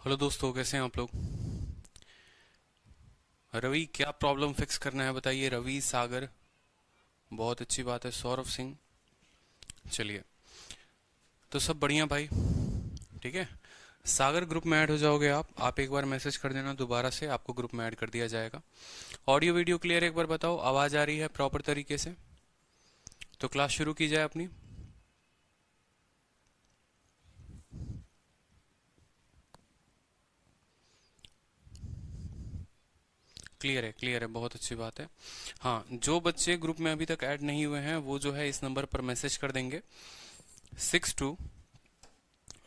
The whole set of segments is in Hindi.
हेलो दोस्तों, कैसे हैं आप लोग। रवि, क्या प्रॉब्लम फिक्स करना है बताइए। रवि, सागर, बहुत अच्छी बात है। सौरभ सिंह, चलिए, तो सब बढ़िया भाई। ठीक है, सागर ग्रुप में ऐड हो जाओगे आप एक बार मैसेज कर देना, दोबारा से आपको ग्रुप में ऐड कर दिया जाएगा। ऑडियो वीडियो क्लियर एक बार बताओ, आवाज़ आ रही है प्रॉपर तरीके से। तो क्लास शुरू की जाए अपनी। क्लियर है, क्लियर है, बहुत अच्छी बात है। हाँ, जो बच्चे ग्रुप में अभी तक ऐड नहीं हुए हैं वो जो है इस नंबर पर मैसेज कर देंगे। 62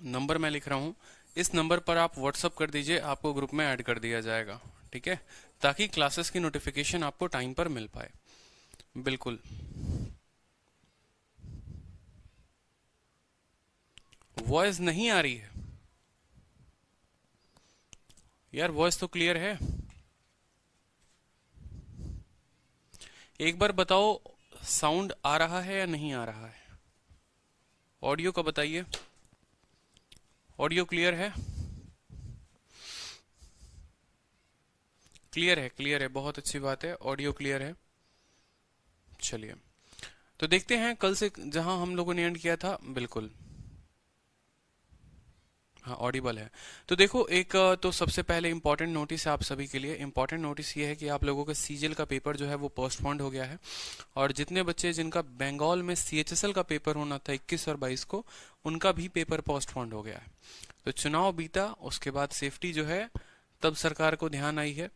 नंबर मैं लिख रहा हूँ, इस नंबर पर आप व्हाट्सअप कर दीजिए, आपको ग्रुप में ऐड कर दिया जाएगा। ठीक है, ताकि क्लासेस की नोटिफिकेशन आपको टाइम पर मिल पाए। बिल्कुल। वॉइस नहीं आ रही है यार, वॉइस तो क्लियर है। एक बार बताओ, साउंड आ रहा है या नहीं आ रहा है। ऑडियो का बताइए, ऑडियो क्लियर है। क्लियर है, क्लियर है, बहुत अच्छी बात है, ऑडियो क्लियर है। चलिए, तो देखते हैं कल से जहां हम लोगों ने एंड किया था। बिल्कुल, हाँ ऑडिबल है। तो देखो, एक तो सबसे पहले इंपॉर्टेंट नोटिस है आप सभी के लिए। इंपॉर्टेंट नोटिस ये है कि आप लोगों का सीजीएल का पेपर जो है वो पोस्टपोन्ड हो गया है। और जितने बच्चे जिनका बंगाल में सीएचएसएल का पेपर होना था 21 और 22 को, उनका भी पेपर पोस्टपोन्ड हो गया है। तो चुनाव बीता, उसके बाद सेफ्टी जो है तब सरकार को ध्यान आई है।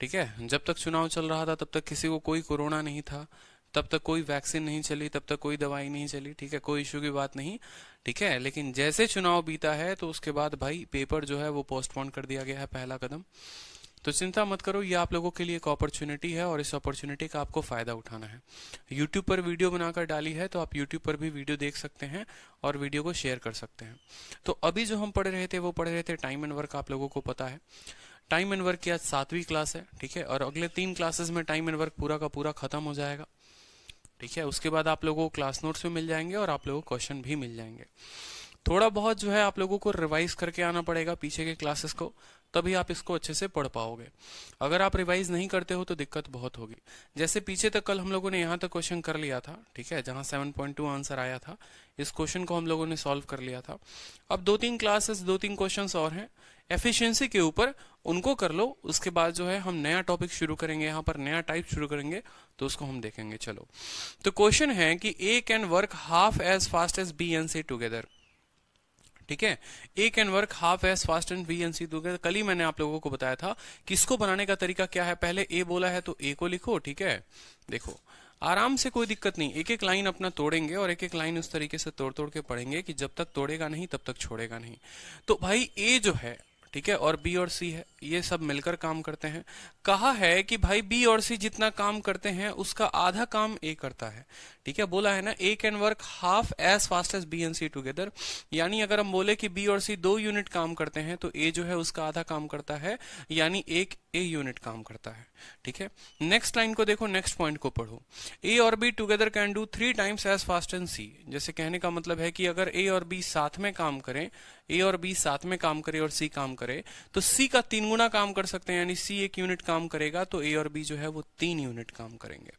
ठीक है, जब तक चुनाव चल रहा था तब तक किसी को कोई कोरोना नहीं था, तब तक कोई वैक्सीन नहीं चली, तब तक कोई दवाई नहीं चली। ठीक है, कोई इशू की बात नहीं। ठीक है, लेकिन जैसे चुनाव बीता है तो उसके बाद भाई पेपर जो है वो पोस्टपोन कर दिया गया है, पहला कदम। तो चिंता मत करो, ये आप लोगों के लिए एक अपॉर्चुनिटी है और इस अपॉर्चुनिटी का आपको फायदा उठाना है। यूट्यूब पर वीडियो बनाकर डाली है, तो आप यूट्यूब पर भी वीडियो देख सकते हैं और वीडियो को शेयर कर सकते हैं। तो अभी जो हम पढ़ रहे थे वो पढ़ रहे थे टाइम एंड वर्क। आप लोगों को पता है टाइम एंड वर्क की आज 7वीं क्लास है। ठीक है, और अगले 3 क्लासेस में टाइम एंड वर्क पूरा का पूरा खत्म हो जाएगा। ठीक है, उसके बाद आप लोगों को क्लास नोट्स भी मिल जाएंगे और आप लोगों को क्वेश्चन भी मिल जाएंगे। थोड़ा बहुत जो है आप लोगों को रिवाइज करके आना पड़ेगा पीछे के क्लासेस को, तभी आप इसको अच्छे से पढ़ पाओगे। अगर आप रिवाइज नहीं करते हो तो दिक्कत बहुत होगी। जैसे पीछे तक कल हम लोगों ने यहाँ तक क्वेश्चन कर लिया था, ठीक है, जहाँ 7.2 आंसर आया था, इस क्वेश्चन को हम लोगों ने सॉल्व कर लिया था। अब 2-3 क्लासेस 2-3 क्वेश्चन और हैं एफिशिएंसी के ऊपर, उनको कर लो। उसके बाद जो है हम नया टॉपिक शुरू करेंगे, यहाँ पर नया टाइप शुरू करेंगे, तो उसको हम देखेंगे। चलो, तो क्वेश्चन है कि A can work half as fast as B and C together. ठीक है, A can work half as fast and B and C together. कल ही मैंने आप लोगों को बताया था कि इसको बनाने का तरीका क्या है। पहले ए बोला है तो ए को लिखो। ठीक है, देखो आराम से, कोई दिक्कत नहीं। एक एक लाइन अपना तोड़ेंगे और एक एक लाइन उस तरीके से तोड़ तोड़ के पढ़ेंगे कि जब तक तोड़ेगा नहीं तब तक छोड़ेगा नहीं। तो भाई ए जो है, ठीक है, और बी और सी है, ये सब मिलकर काम करते हैं। कहा है कि भाई बी और सी जितना काम करते हैं उसका आधा काम ए करता है। ठीक है, बोला है ना, A can work half as fast as B and C together. यानी अगर हम बोले कि बी और सी 2 यूनिट काम करते हैं तो ए जो है उसका आधा काम करता है, यानी एक ए यूनिट काम करता है। ठीक है, नेक्स्ट लाइन को देखो, नेक्स्ट पॉइंट को पढ़ो। ए और B together can do 3 times as fast and C. जैसे कहने का मतलब है कि अगर ए और बी साथ में काम करें, ए और बी साथ में काम करे और सी काम करे, तो सी का 3 गुना काम कर सकते हैं। यानी सी 1 यूनिट काम करेगा तो ए और बी जो है वो 3 यूनिट काम करेंगे।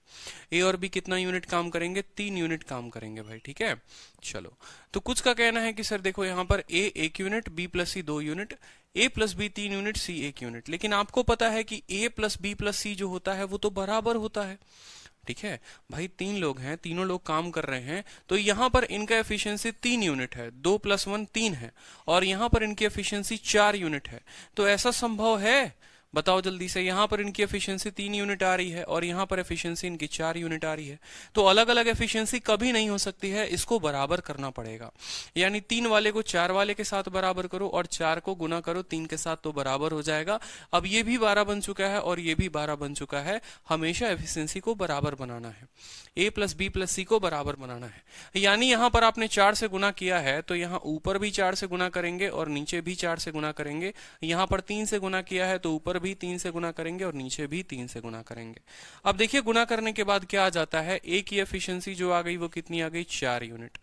ए और बी कितना यूनिट काम करेंगे? 3 यूनिट काम करेंगे भाई। ठीक है, चलो, तो कुछ का कहना है कि सर देखो यहाँ पर ए 1 यूनिट, बी प्लस सी 2 यूनिट, ए प्लस बी 3 यूनिट, सी 1 यूनिट। लेकिन आपको पता है कि ए प्लस बी प्लस सी जो होता है वो तो बराबर होता है। ठीक है भाई, 3 लोग हैं, तीनों लोग काम कर रहे हैं, तो यहां पर इनका एफिशिएंसी 3 यूनिट है। 2 + 1 3 है, और यहां पर इनकी एफिशिएंसी 4 यूनिट है। तो ऐसा संभव है? बताओ जल्दी से। यहां पर इनकी एफिशिएंसी 3 यूनिट आ रही है और यहां पर एफिशिएंसी इनकी 4 यूनिट आ रही है। तो अलग अलग एफिशिएंसी कभी नहीं हो सकती है, इसको बराबर करना पड़ेगा। यानी 3 वाले को 4 वाले के साथ बराबर करो और 4 को गुना करो 3 के साथ, तो बराबर हो जाएगा। अब ये भी 12 बन चुका है और ये भी 12 बन चुका है। हमेशा एफिशिएंसी को बराबर बनाना है, ए प्लस बी प्लस सी को बराबर बनाना है। यानी यहां पर आपने 4 से गुना किया है तो यहां ऊपर भी 4 से गुना करेंगे और नीचे भी 4 से गुना करेंगे। यहां पर 3 से गुना किया है तो ऊपर भी 3 से गुना करेंगे और नीचे भी 3 से गुना करेंगे। अब देखिए, गुना करने के बाद क्या आ जाता है, ए की एफिशिएंसी जो आ गई वो कितनी आ गई? 4 यूनिट।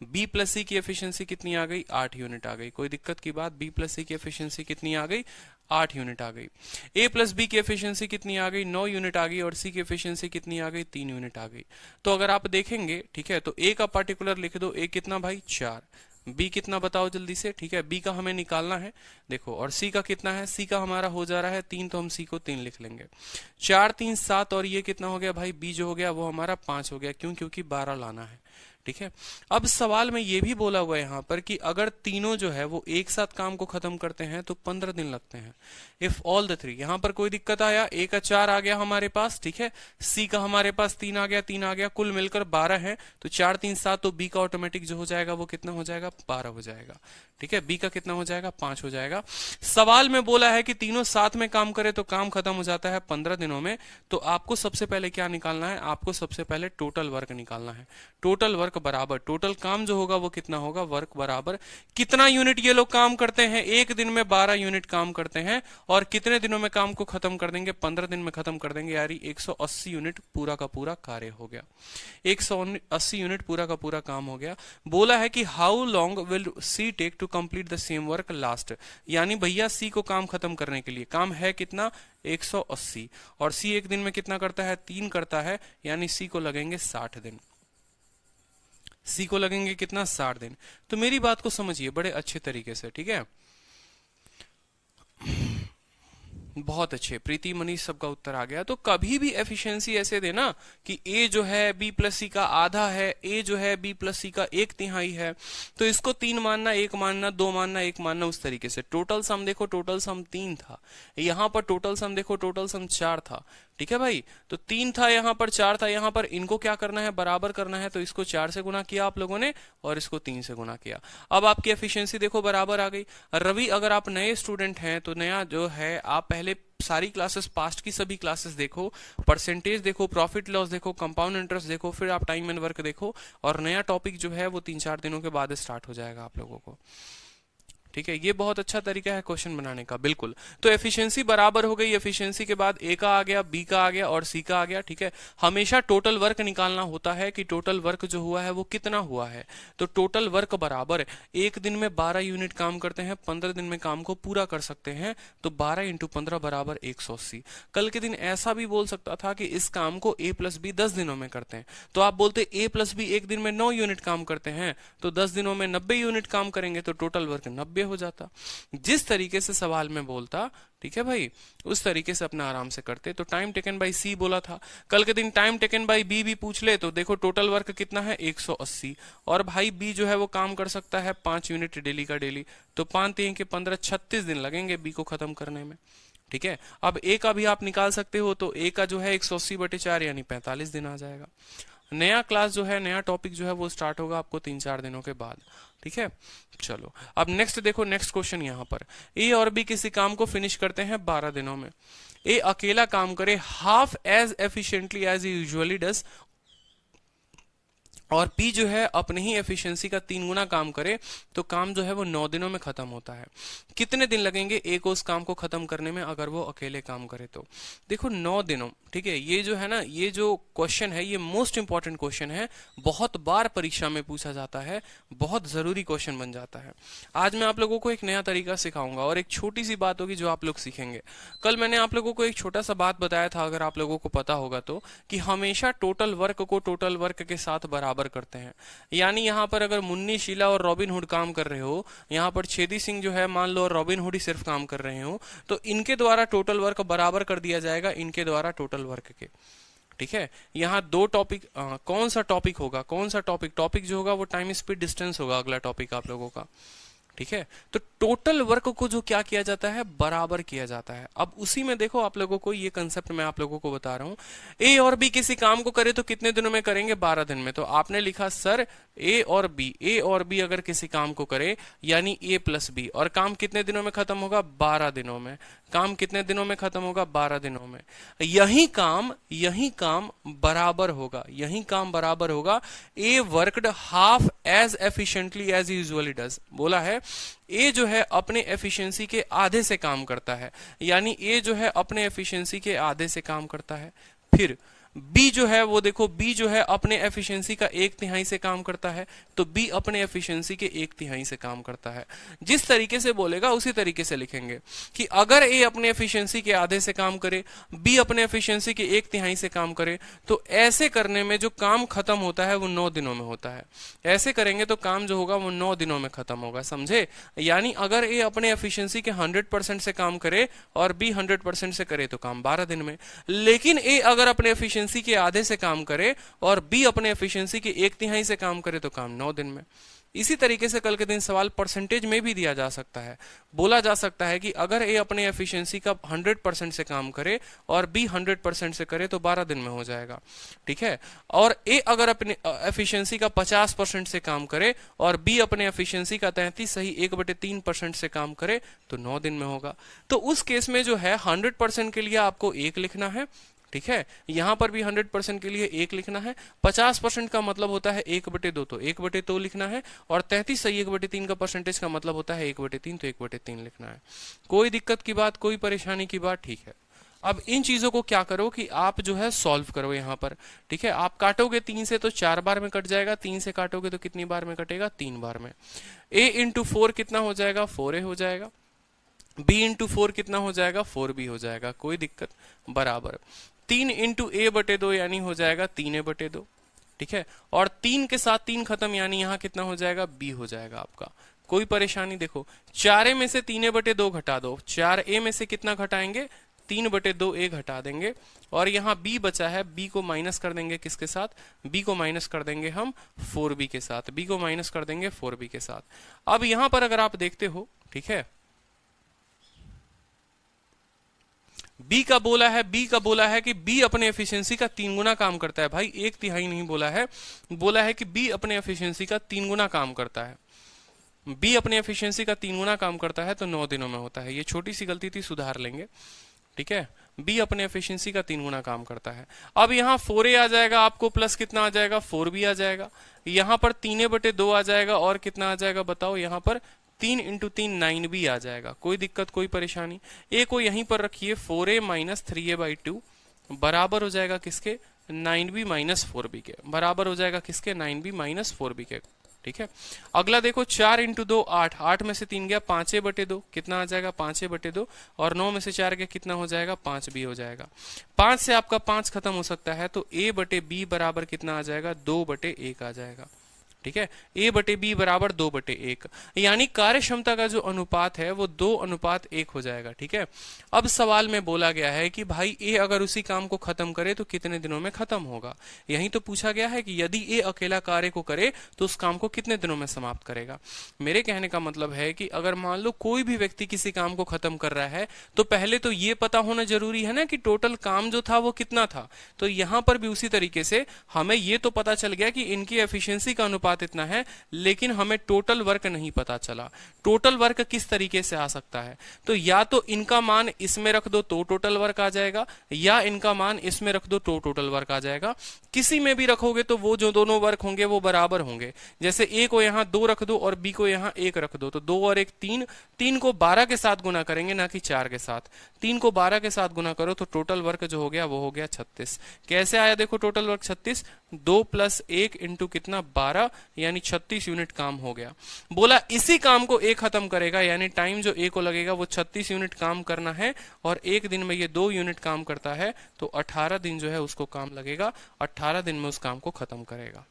बी प्लस सी की एफिशिएंसी कितनी आ गई, 8 यूनिट आ गई। कोई दिक्कत की बात, बी प्लस सी की एफिशिएंसी कितनी आ गई, 8 यूनिट आ गई। ए प्लस बी की एफिशिएंसी कितनी आ गई, 9 यूनिट आ गई। और सी की एफिशिएंसी कितनी आ गई, 3 यूनिट आ गई। तो अगर आप देखेंगे, ठीक है, तो ए का पार्टिकुलर लिख दो, ए कितना भाई, 4। बी कितना बताओ जल्दी से, ठीक है, बी का हमें निकालना है, देखो। और सी का कितना है, सी का हमारा हो जा रहा है 3, तो हम सी को 3 लिख लेंगे। 4 3 7, और ये कितना हो गया भाई, बी जो हो गया वो हमारा 5 हो गया। क्यों, क्योंकि 12 लाना है, ठीक है। अब सवाल में ये भी बोला हुआ है यहाँ पर कि अगर तीनों जो है वो एक साथ काम को खत्म करते हैं तो 15 दिन लगते हैं। इफ ऑल द थ्री, यहाँ पर कोई दिक्कत आया, ए का 4 आ गया हमारे पास, ठीक है, सी का हमारे पास 3 आ गया, 3 आ गया, कुल मिलकर 12 है। तो 4 3 7, तो बी का ऑटोमेटिक जो हो जाएगा वो कितना हो जाएगा, 12 हो जाएगा, ठीक है। बी का कितना हो जाएगा, 5 हो जाएगा। सवाल में बोला है कि तीनों साथ में काम करे तो काम खत्म हो जाता है 15 दिनों में। तो आपको सबसे पहले क्या निकालना है, आपको सबसे पहले टोटल वर्क निकालना है। टोटल वर्क बराबर टोटल काम जो होगा वो कितना होगा, वर्क बराबर कितना यूनिट ये लोग काम करते हैं, एक दिन में 12 यूनिट काम करते हैं। और कितने दिनों में काम को खत्म कर देंगे, 15 दिन में खत्म कर देंगे, यानी 180 यूनिट पूरा का पूरा कार्य हो गया। 180 यूनिट पूरा का पूरा काम हो गया। बोला है कि how long will C take to complete the same work last, यानी भैया सी को काम खत्म करने के लिए काम है कितना, 180। और सी एक दिन में कितना करता है, 3 करता है, यानी सी को लगेंगे 60 दिन। सी को लगेंगे कितना, 60 दिन। तो मेरी बात को समझिए बड़े अच्छे तरीके से, ठीक है। बहुत अच्छे, प्रीति मनीष सबका उत्तर आ गया। तो कभी भी एफिशिएंसी ऐसे देना कि ए जो है बी प्लस सी का आधा है, ए जो है बी प्लस सी का 1/3 है, तो इसको 3 मानना, 1 मानना, 2 मानना, 1 मानना, उस तरीके से। टोटल सम देखो, टोटल सम 3 था, यहां पर टोटल सम देखो, टोटल सम 4 था, ठीक है भाई। तो 3 था यहाँ पर, 4 था यहाँ पर, इनको क्या करना है, बराबर करना है। तो इसको 4 से गुना किया आप लोगों ने और इसको 3 से गुना किया। अब आपकी एफिशिएंसी देखो बराबर आ गई। रवि, अगर आप नए स्टूडेंट हैं तो नया जो है, आप पहले सारी क्लासेस, पास्ट की सभी क्लासेस देखो, परसेंटेज देखो, प्रॉफिट लॉस देखो, कंपाउंड इंटरेस्ट देखो, फिर आप टाइम एंड वर्क देखो। और नया टॉपिक जो है वो 3-4 दिनों के बाद स्टार्ट हो जाएगा आप लोगों को, ठीक है। ये बहुत अच्छा तरीका है क्वेश्चन बनाने का, बिल्कुल। तो एफिशिएंसी बराबर हो गई, एफिशिएंसी के बाद ए का आ गया, बी का आ गया और सी का आ गया, ठीक है। हमेशा टोटल वर्क निकालना होता है कि टोटल वर्क जो हुआ है वो कितना हुआ है। तो टोटल वर्क बराबर, एक दिन में 12 यूनिट काम करते हैं, 15 दिन में काम को पूरा कर सकते हैं, तो 12 × 15 बराबर 180। कल के दिन ऐसा भी बोल सकता था कि इस काम को ए प्लस बी 10 दिनों में करते हैं, तो आप बोलते ए प्लस बी एक दिन में 9 यूनिट काम करते हैं, तो 10 दिनों में 90 यूनिट काम करेंगे, तो टोटल वर्क 90 हो जाता। जिस तरीके से सवाल में बोलता, ठीक है भाई, उस तरीके से अपना आराम से करते। तो टाइम टेकन बाय सी बोला था, कल के दिन टाइम टेकन बाय बी भी पूछ ले तो देखो टोटल वर्क कितना है, 180। और भाई बी जो है वो काम कर सकता है 5 यूनिट डेली का डेली, तो 5 3 के 15, 36 दिन लगेंगे बी को खत्म करने में, ठीक है। अब ए का भी आप निकाल सकते हो, तो ए का जो है 180/4 यानी 45 दिन आ जाएगा। नया क्लास जो है, नया टॉपिक जो है वो स्टार्ट होगा आपको 3-4 दिनों के बाद, ठीक है। चलो अब नेक्स्ट देखो, नेक्स्ट क्वेश्चन यहाँ पर, ए और बी किसी काम को फिनिश करते हैं 12 दिनों में। ए अकेला काम करे half as efficiently as usually does, और पी जो है अपनी ही एफिशिएंसी का 3 गुना काम करे, तो काम जो है वो 9 दिनों में खत्म होता है। कितने दिन लगेंगे ए को उस काम को खत्म करने में अगर वो अकेले काम करे तो? देखो 9 दिनों, ठीक है। ये जो है ना, ये जो क्वेश्चन है ये मोस्ट इंपॉर्टेंट क्वेश्चन है, बहुत बार परीक्षा में पूछा जाता है, बहुत जरूरी क्वेश्चन बन जाता है। आज मैं आप लोगों को एक नया तरीका सिखाऊंगा और एक छोटी सी बात होगी जो आप लोग सीखेंगे। कल मैंने आप लोगों को एक छोटा सा बात बताया था, अगर आप लोगों को पता होगा तो, कि हमेशा टोटल वर्क को टोटल वर्क के साथ बराबर करते हैं। यानी यहाँ पर अगर मुन्नी, शीला और रॉबिन हुड काम कर रहे हो, यहाँ पर छेदी सिंह जो है मान लो और रॉबिन हुड ही सिर्फ काम कर रहे हो, तो इनके द्वारा टोटल वर्क बराबर कर दिया जाएगा इनके द्वारा टोटल वर्क के, ठीक है। यहाँ 2 टॉपिक, कौन सा टॉपिक होगा, कौन सा टॉपिक जो होगा वो टाइम स्पीड डिस्टेंस होगा, अगला टॉपिक आप लोगों का, ठीक है। तो टोटल वर्क को जो क्या किया जाता है, बराबर किया जाता है। अब उसी में देखो आप लोगों को ये कंसेप्ट मैं आप लोगों को बता रहा हूं, ए और बी किसी काम को करे तो कितने दिनों में करेंगे, 12 दिन में। तो आपने लिखा सर ए और बी अगर किसी काम को करे यानी ए प्लस बी, और काम कितने दिनों में खत्म होगा, 12 दिनों में। काम कितने दिनों में खत्म होगा, 12 दिनों में। यही काम बराबर होगा, यही काम बराबर होगा। A worked half as efficiently as usually does, बोला है ए जो है अपने एफिशिएंसी के आधे से काम करता है, यानी ए जो है अपने एफिशिएंसी के आधे से काम करता है। फिर बी जो है वो देखो, बी जो है अपने एफिशिएंसी का 1/3 से काम करता है, तो बी अपने एफिशिएंसी के 1/3 से काम करता है। जिस तरीके से बोलेगा उसी तरीके से लिखेंगे कि अगर ए अपने एफिशिएंसी के आधे से काम करे, बी अपने एफिशिएंसी के 1/3 से काम करे, तो ऐसे करने में जो काम खत्म होता है वो 9 दिनों में होता है। ऐसे करेंगे तो काम जो होगा वो 9 दिनों में खत्म होगा, समझे? यानी अगर ए अपने एफिशिएंसी के 100% से काम करे और बी 100% से करे तो काम 12 दिन में। लेकिन ए अगर अपने एफिशिएंसी के आधे से काम करे और बी अपने एफिशिएंसी के 1/3 से काम करे तो काम 9 दिन में। इसी तरीके से कल के दिन सवाल परसेंटेज में भी दिया जा सकता है। बोला जा सकता है कि अगर ए अपने एफिशिएंसी का 100% से काम करे और बी 100% से करे तो 12 दिन में हो जाएगा, ठीक है। और ए अगर अपने एफिशिएंसी का 50% से काम करे और बी अपने एफिशिएंसी का 33 सही 1/3% से काम करे तो 9 दिन में होगा। तो उस केस में जो है 100% के लिए आपको 1 लिखना है, ठीक है। यहां पर भी 100% के लिए 1 लिखना है। 50% का मतलब होता है 1/2, तो 1/2 लिखना है। और 33 सही 1/3 का परसेंटेज का मतलब होता है 1/3, तो 1/3 लिखना है। कोई दिक्कत की बात, कोई परेशानी की बात, ठीक है। अब इन चीजों को क्या करो कि आप जो है सॉल्व करो यहाँ पर, ठीक है। आप काटोगे 3 से तो 4 बार में कट जाएगा, 3 से काटोगे तो कितनी बार में कटेगा? 3 बार में। a इंटू 4 कितना हो जाएगा? 4a हो जाएगा। b इंटू 4 कितना हो जाएगा? 4b हो जाएगा। कोई दिक्कत, बराबर 3 इंटू a/2 यानी हो जाएगा 3a/2, ठीक है। और 3 के साथ 3 खत्म यानी यहाँ कितना हो जाएगा? b हो जाएगा आपका। कोई परेशानी? देखो 4a में से 3a/2 घटा दो, 4a में से कितना घटाएंगे? 3/2 a घटा देंगे। और यहाँ b बचा है, b को माइनस कर देंगे किसके साथ? b को माइनस कर देंगे हम 4b के साथ, b को माइनस कर देंगे 4b के साथ। अब यहाँ पर अगर आप देखते हो, ठीक है, बी का बोला है कि बी अपने एफिशिएंसी का 3 गुना काम करता है। भाई 1/3 नहीं बोला है, बोला है कि बी अपने एफिशिएंसी का 3 गुना काम करता है। बी अपने एफिशिएंसी का 3 गुना काम करता है तो 9 दिनों में होता है। ये छोटी सी गलती थी, सुधार लेंगे, ठीक है। बी अपने एफिशिएंसी का 3 गुना काम करता है। अब यहाँ 4a आ जाएगा आपको, प्लस कितना आ जाएगा? 4b आ जाएगा। यहाँ पर 3a/2 आ जाएगा और कितना आ जाएगा बताओ? यहाँ पर 3 इंटू 3 9b आ जाएगा। कोई दिक्कत, कोई परेशानी? a को यहीं पर रखिए, 4a माइनस 3a/2 बराबर हो जाएगा किसके? 9b माइनस 4b के। बराबर हो जाएगा किसके? 9b माइनस 4b के, ठीक है। अगला देखो 4 इंटू 2 8, 8 में से 3 गया 5a/2, कितना आ जाएगा? 5a/2। और 9 में से 4 गया कितना हो जाएगा? 5b हो जाएगा। 5 से आपका 5 खत्म हो सकता है तो a/b बराबर कितना आ जाएगा? 2/1 आ जाएगा, ठीक है। a/b बराबर 2/1, यानी कार्य क्षमता का जो अनुपात है वो 2:1 हो जाएगा, ठीक है। अब सवाल में बोला गया है कि भाई ए अगर उसी काम को खत्म करे तो कितने दिनों में खत्म होगा। यही तो पूछा गया है कि यदि ए अकेला कार्य को करे तो उस काम को कितने दिनों में समाप्त करेगा। मेरे कहने का मतलब है कि अगर मान लो कोई भी व्यक्ति किसी काम को खत्म कर रहा है तो पहले तो ये पता होना जरूरी है ना कि टोटल काम जो था वो कितना था। तो यहां पर भी उसी तरीके से हमें ये तो पता चल गया कि इनकी एफिशिएंसी का अनुपात इतना है, लेकिन हमें टोटल वर्क नहीं पता चला। टोटल वर्क किस तरीके से आ सकता है? तो या तो इनका मान इसमें रख दो तो टोटल वर्क आ जाएगा, या इनका मान इसमें रख दो तो टोटल वर्क आ जाएगा। किसी में भी रखोगे तो वो जो दोनों वर्क होंगे वो बराबर होंगे। जैसे ए को यहाँ 2 रख दो और बी को यहाँ 1 रख दो तो 2 और 1 3, 3 को 12 के साथ गुना करेंगे ना कि 4 के साथ। 3 को 12 के साथ गुना करो तो टोटल वर्क जो हो गया वो हो गया 36। कैसे आया देखो टोटल वर्क 36? 2 + 1 इंटू कितना? 12, यानी 36 यूनिट काम हो गया। बोला इसी काम को ए खत्म करेगा, यानी टाइम जो ए को लगेगा वो 36 यूनिट काम करना है और 1 दिन में ये 2 यूनिट काम करता है तो 18 दिन जो है उसको काम लगेगा। 18 दिन में उस काम को खत्म करेगा।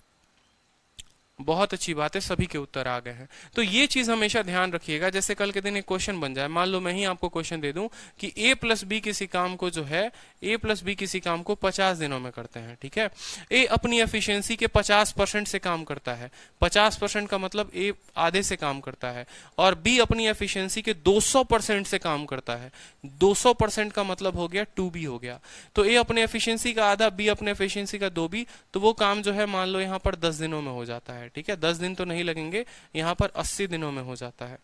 बहुत अच्छी बात है, सभी के उत्तर आ गए हैं। तो ये चीज हमेशा ध्यान रखिएगा। जैसे कल के दिन एक क्वेश्चन बन जाए, मान लो मैं ही आपको क्वेश्चन दे दूं कि a + b किसी काम को जो है a + b किसी काम को 50 दिनों में करते हैं, ठीक है। a अपनी एफिशिएंसी के 50% से काम करता है। 50% का मतलब a आधे से काम करता है। और b अपनी एफिशिएंसी के 200% से काम करता है। 200% का मतलब हो गया 2b हो गया। तो a अपने एफिशिएंसी का आधा, b अपने एफिशिएंसी का 2b, तो वो काम जो है मान लो यहाँ पर 10 दिनों में हो जाता है, ठीक है। 10 दिन तो नहीं लगेंगे, यहाँ पर 80 दिनों में हो जाता है,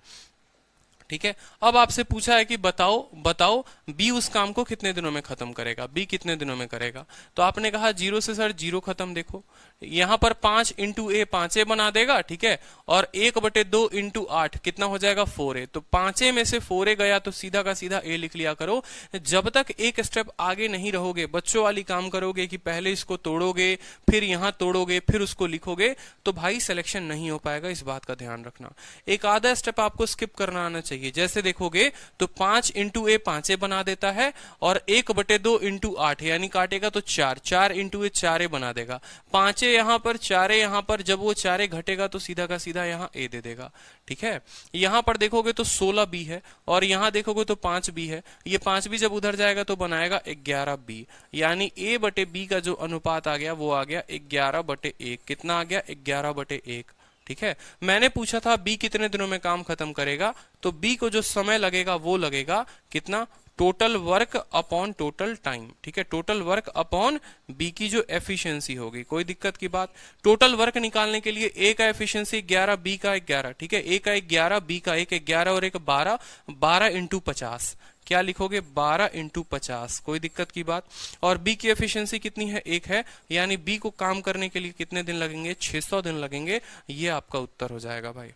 ठीक है। अब आपसे पूछा है कि बताओ बताओ बी उस काम को कितने दिनों में खत्म करेगा, बी कितने दिनों में करेगा। तो आपने कहा 0 से सर 0 खत्म। देखो यहां पर 5 इंटू ए 5 बना देगा, ठीक है, और 1/2 इंटू 8 कितना हो जाएगा 4a। तो 5 में से 4a गया तो सीधा का सीधा ए लिख लिया करो। जब तक एक स्टेप आगे नहीं रहोगे, बच्चों वाली काम करोगे कि पहले इसको तोड़ोगे फिर यहां तोड़ोगे फिर उसको लिखोगे, तो भाई सिलेक्शन नहीं हो पाएगा। इस बात का ध्यान रखना। एक आधा स्टेप आपको स्किप करना आना चाहिए। जैसे देखोगे तो 5 इंटू ए 5 बना देता है और 1/2 इंटू 8 यानी काटेगा तो 4, 4 इंटू ए 4 बना देगा। 5 यहां पर 4 यहां पर, जब वो 4 घटेगा तो सीधा का सीधा यहां ए दे देगा, ठीक है। यहां पर देखोगे तो 16 बी है और यहां देखोगे तो 5 बी है। ये 5 बी जब उधर जाएगा तो बनाएगा 11 बी, यानी ए बटे बी का जो अनुपात आ गया वो आ गया 11/1। कितना आ गया 11/1, ठीक है। मैंने पूछा था बी कितने दिनों में काम खत्म करेगा, तो बी को जो समय लगेगा वो लगेगा कितना, total work upon total time, ठीक है। टोटल वर्क अपॉन बी की जो एफिशिएंसी होगी, कोई दिक्कत की बात। टोटल वर्क निकालने के लिए ए का एफिशिएंसी 11, बी का 11, ठीक है। ए का 11, बी का 11 और 12, 12 इंटू 50। क्या लिखोगे 12 इंटू 50, कोई दिक्कत की बात। और बी की एफिशिएंसी कितनी है, 1 है, यानी बी को काम करने के लिए कितने दिन लगेंगे, 600 दिन लगेंगे। ये आपका उत्तर हो जाएगा भाई,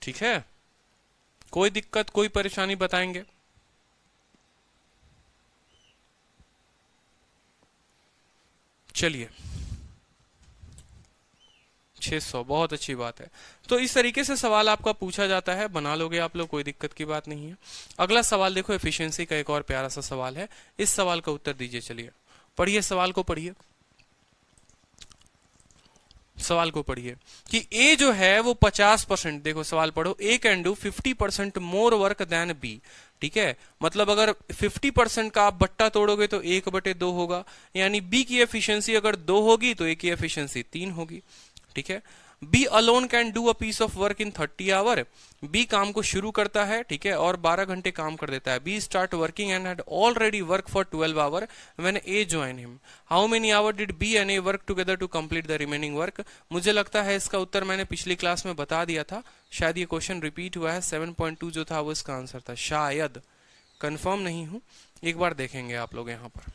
ठीक है। कोई दिक्कत कोई परेशानी बताएंगे। चलिए 600, बहुत अच्छी बात है। तो इस तरीके से सवाल आपका पूछा जाता है, बना लोगे आप लोग, कोई दिक्कत की बात नहीं है। अगला सवाल देखो, एफिशिएंसी का एक और प्यारा सा सवाल है। इस सवाल का उत्तर दीजिए। चलिए पढ़िए सवाल को, पढ़िए सवाल को, पढ़िए कि ए जो है वो 50%, देखो सवाल पढ़ो, A can do 50% more work than B, ठीक है। मतलब अगर 50% का आप बट्टा तोड़ोगे तो 1/2 होगा, यानी बी की एफिशिएंसी अगर 2 होगी तो ए की एफिशिएंसी 3 होगी, ठीक है। B alone can do a piece of work in 30 hour, B काम को शुरू करता है, ठीक है, और 12 घंटे काम कर देता है। B start working and had already work for 12 hour when A join him. How many hour did B and A work together to complete the remaining work. मुझे लगता है इसका उत्तर मैंने पिछली क्लास में बता दिया था, शायद ये क्वेश्चन रिपीट हुआ है। 7.2 जो था वो इसका आंसर था, शायद, कंफर्म नहीं हूं, एक बार देखेंगे आप लोग यहां पर।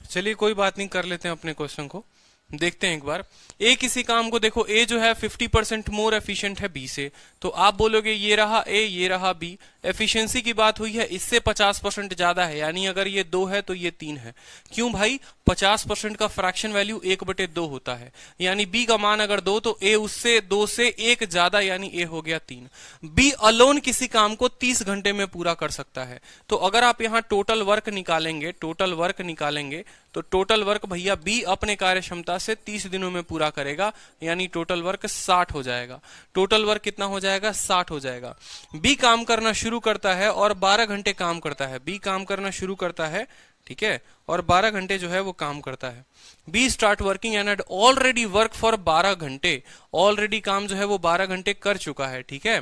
चलिए कोई बात नहीं, कर लेते हैं अपने क्वेश्चन को, देखते हैं एक बार। ए किसी काम को, देखो ए जो है 50% मोर एफिशिएंट है बी से, तो आप बोलोगे ये रहा ए ये रहा बी। एफिशिएंसी की बात हुई है, इससे 50% ज्यादा है, यानी अगर ये 2 है तो ये 3 है। क्यों भाई, 50% का फ्रैक्शन वैल्यू 1/2 होता है, यानी बी का मान अगर 2 तो ए उससे 2 से 1 ज्यादा, यानी ए हो गया 3। बी अलोन किसी काम को 30 घंटे में पूरा कर सकता है, तो अगर आप यहां टोटल वर्क निकालेंगे, टोटल वर्क निकालेंगे तो टोटल वर्क भैया बी अपने कार्य क्षमता से 30 दिनों में पूरा करेगा, यानी टोटल वर्क 60 हो जाएगा। टोटल वर्क कितना हो जाएगा, 60 हो जाएगा। बी काम करना शुरू करता है और 12 घंटे काम करता है, बी काम करना शुरू करता है, ठीक है, और 12 घंटे जो है वो काम करता है। B start working and had already work for 12 घंटे, ऑलरेडी काम जो है वो 12 घंटे कर चुका है, ठीक है।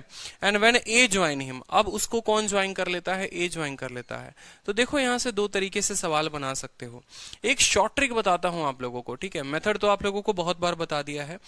And when A join him, अब उसको कौन ज्वाइन कर लेता है, ए ज्वाइन कर लेता है। तो देखो यहां से 2 तरीके से सवाल बना सकते हो। एक शॉर्ट ट्रिक बताता हूं आप लोगों को, ठीक है, मेथड तो आप लोगों को बहुत बार बता दिया है।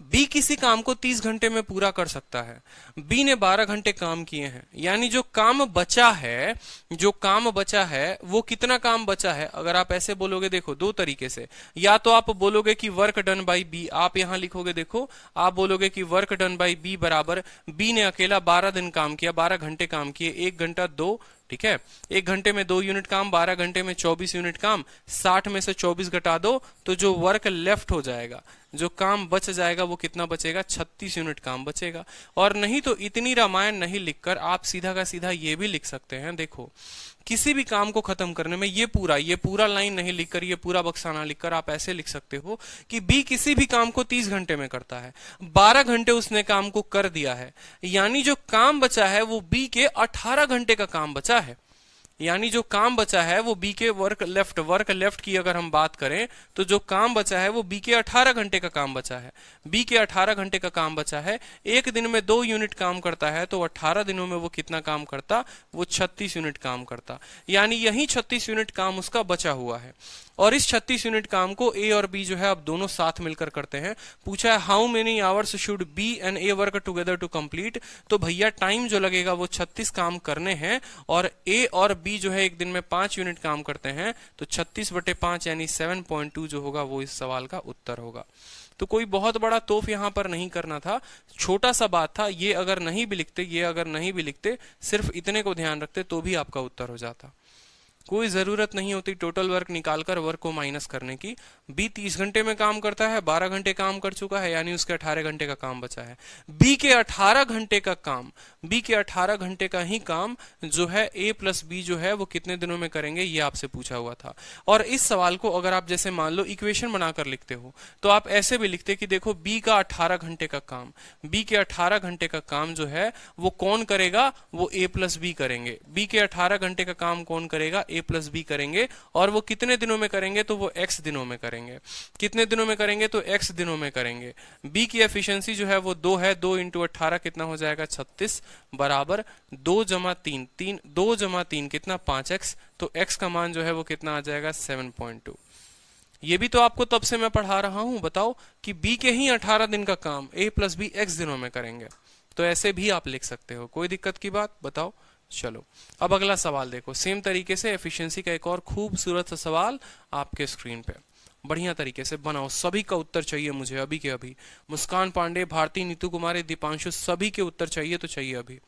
बी किसी काम को 30 घंटे में पूरा कर सकता है, बी ने 12 घंटे काम किए हैं, यानी जो काम बचा है, जो काम बचा है वो कितना काम बचा है, अगर आप ऐसे बोलोगे, देखो 2 तरीके से, या तो आप बोलोगे कि वर्क डन बाई बी, आप यहां लिखोगे, देखो आप बोलोगे कि वर्क डन बाई बी बराबर बी ने अकेला 12 दिन काम किया, 12 घंटे काम किए, 1 घंटा 2, ठीक है, 1 घंटे में 2 यूनिट काम, 12 घंटे में 24 यूनिट काम, 60 में से 24 घटा दो तो जो वर्क लेफ्ट हो जाएगा, जो काम बच जाएगा वो कितना बचेगा, 36 यूनिट काम बचेगा। और नहीं तो इतनी रामायण नहीं लिखकर आप सीधा का सीधा ये भी लिख सकते हैं, देखो किसी भी काम को खत्म करने में ये पूरा लाइन नहीं लिखकर, ये पूरा बक्सा ना लिखकर आप ऐसे लिख सकते हो कि बी किसी भी काम को 30 घंटे में करता है, 12 घंटे उसने काम को कर दिया है, यानी जो काम बचा है वो बी के 18 घंटे का काम बचा है। यानी जो काम बचा है वो बी के वर्क लेफ्ट की अगर हम बात करें तो जो काम बचा है वो बी के 18 घंटे का काम बचा है। बी के 18 घंटे का काम बचा है, एक दिन में 2 यूनिट काम करता है तो 18 दिनों में वो कितना काम करता, वो 36 यूनिट काम करता। यानी यही 36 यूनिट काम उसका बचा हुआ है। और इस 36 यूनिट काम को ए और बी जो है अब दोनों साथ मिलकर करते हैं। पूछा है how many hours should B and A work together to complete, तो भैया टाइम जो लगेगा वो 36 काम करने हैं और ए और बी जो है एक दिन में 5 यूनिट काम करते हैं, तो 36/5 यानी 7.2 जो होगा वो इस सवाल का उत्तर होगा। तो कोई बहुत बड़ा तोफ यहां पर नहीं करना था, छोटा सा बात था। ये अगर नहीं भी लिखते सिर्फ इतने को ध्यान रखते तो भी आपका उत्तर हो जाता। कोई जरूरत नहीं होती टोटल वर्क निकालकर वर्क को माइनस करने की। बी 30 घंटे में काम करता है, 12 घंटे काम कर चुका है, यानी उसके 18 घंटे का काम बचा है। बी के 18 घंटे का ही काम जो है ए प्लस बी जो है वो कितने दिनों में करेंगे, ये आपसे पूछा हुआ था। और इस सवाल को अगर आप जैसे मान लो इक्वेशन बनाकर लिखते हो तो आप ऐसे भी लिखते कि देखो बी का 18 घंटे का काम, बी के 18 घंटे का काम जो है वो कौन करेगा, वो ए प्लस बी करेंगे। बी के 18 घंटे का काम कौन करेगा, ए प्लस बी करेंगे। और वो कितने दिनों में करेंगे, तो वो एक्स दिनों में करेंगे। कितने दिनों में करेंगे, तो एक्स दिनों में करेंगे। बी की एफिशिएंसी जो है वो 2 है, 2 × 18 कितना हो जाएगा 36 बराबर 2 जमा 3 कितना 5x, तो x का मान जो है वो कितना आ जाएगा 7.2। ये भी तो आपको तब से मैं पढ़ा रहा हूं, बताओ कि b के ही 18 दिन का काम a प्लस बी x दिनों में करेंगे। तो ऐसे भी आप लिख सकते हो, कोई दिक्कत की बात, बताओ। चलो अब अगला सवाल देखो, सेम तरीके से एफिशिएंसी का एक और खूबसूरत सा सवाल आपके स्क्रीन पे, बढ़िया तरीके से बनाओ। सभी का उत्तर चाहिए मुझे अभी के अभी। मुस्कान पांडे, भारती, नीतू कुमारी, दीपांशु, सभी के उत्तर चाहिए तो चाहिए अभी।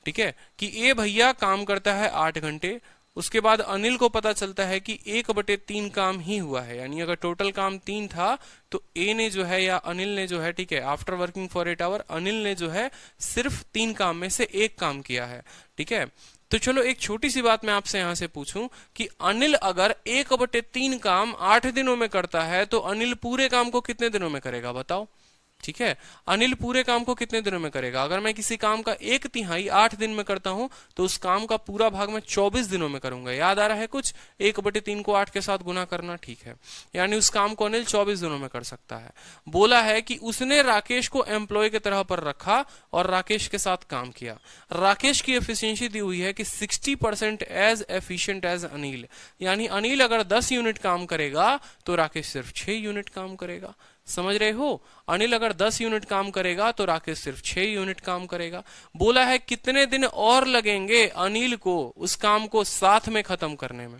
ठीक है कि ए भैया काम करता है 8 घंटे, उसके बाद अनिल को पता चलता है कि 1/3 काम ही हुआ है। यानी अगर टोटल काम 3 था तो ए ने जो है या अनिल ने जो है, ठीक है, after working for 8 hour Anil ने जो है सिर्फ 3 काम में से 1 काम किया है। ठीक है, तो चलो एक छोटी सी बात मैं आपसे यहां से पूछूं कि अनिल अगर 1/3 काम 8 दिनों में करता है तो अनिल पूरे काम को कितने दिनों में करेगा, बताओ। ठीक है, अनिल पूरे काम को कितने दिनों में करेगा। अगर मैं किसी काम का 1/3 8 दिन में करता हूं तो उस काम का पूरा भाग मैं 24 दिनों में करूंगा। याद आ रहा है कुछ, 1/3 को 8 के साथ गुना करना, ठीक है। यानी उस काम को अनिल 24 दिनों में कर सकता है। बोला है कि उसने राकेश को एम्प्लॉय की तरह पर रखा और राकेश के साथ काम किया। राकेश की एफिशिएंसी दी हुई है कि 60% एज एफिशिएंट एज अनिल। यानी अनिल अगर 10 यूनिट काम करेगा तो राकेश सिर्फ 6 यूनिट काम करेगा। समझ रहे हो, अनिल अगर 10 यूनिट काम करेगा तो राकेश सिर्फ 6 यूनिट काम करेगा। बोला है कितने दिन और लगेंगे अनिल को उस काम को साथ में खत्म करने में।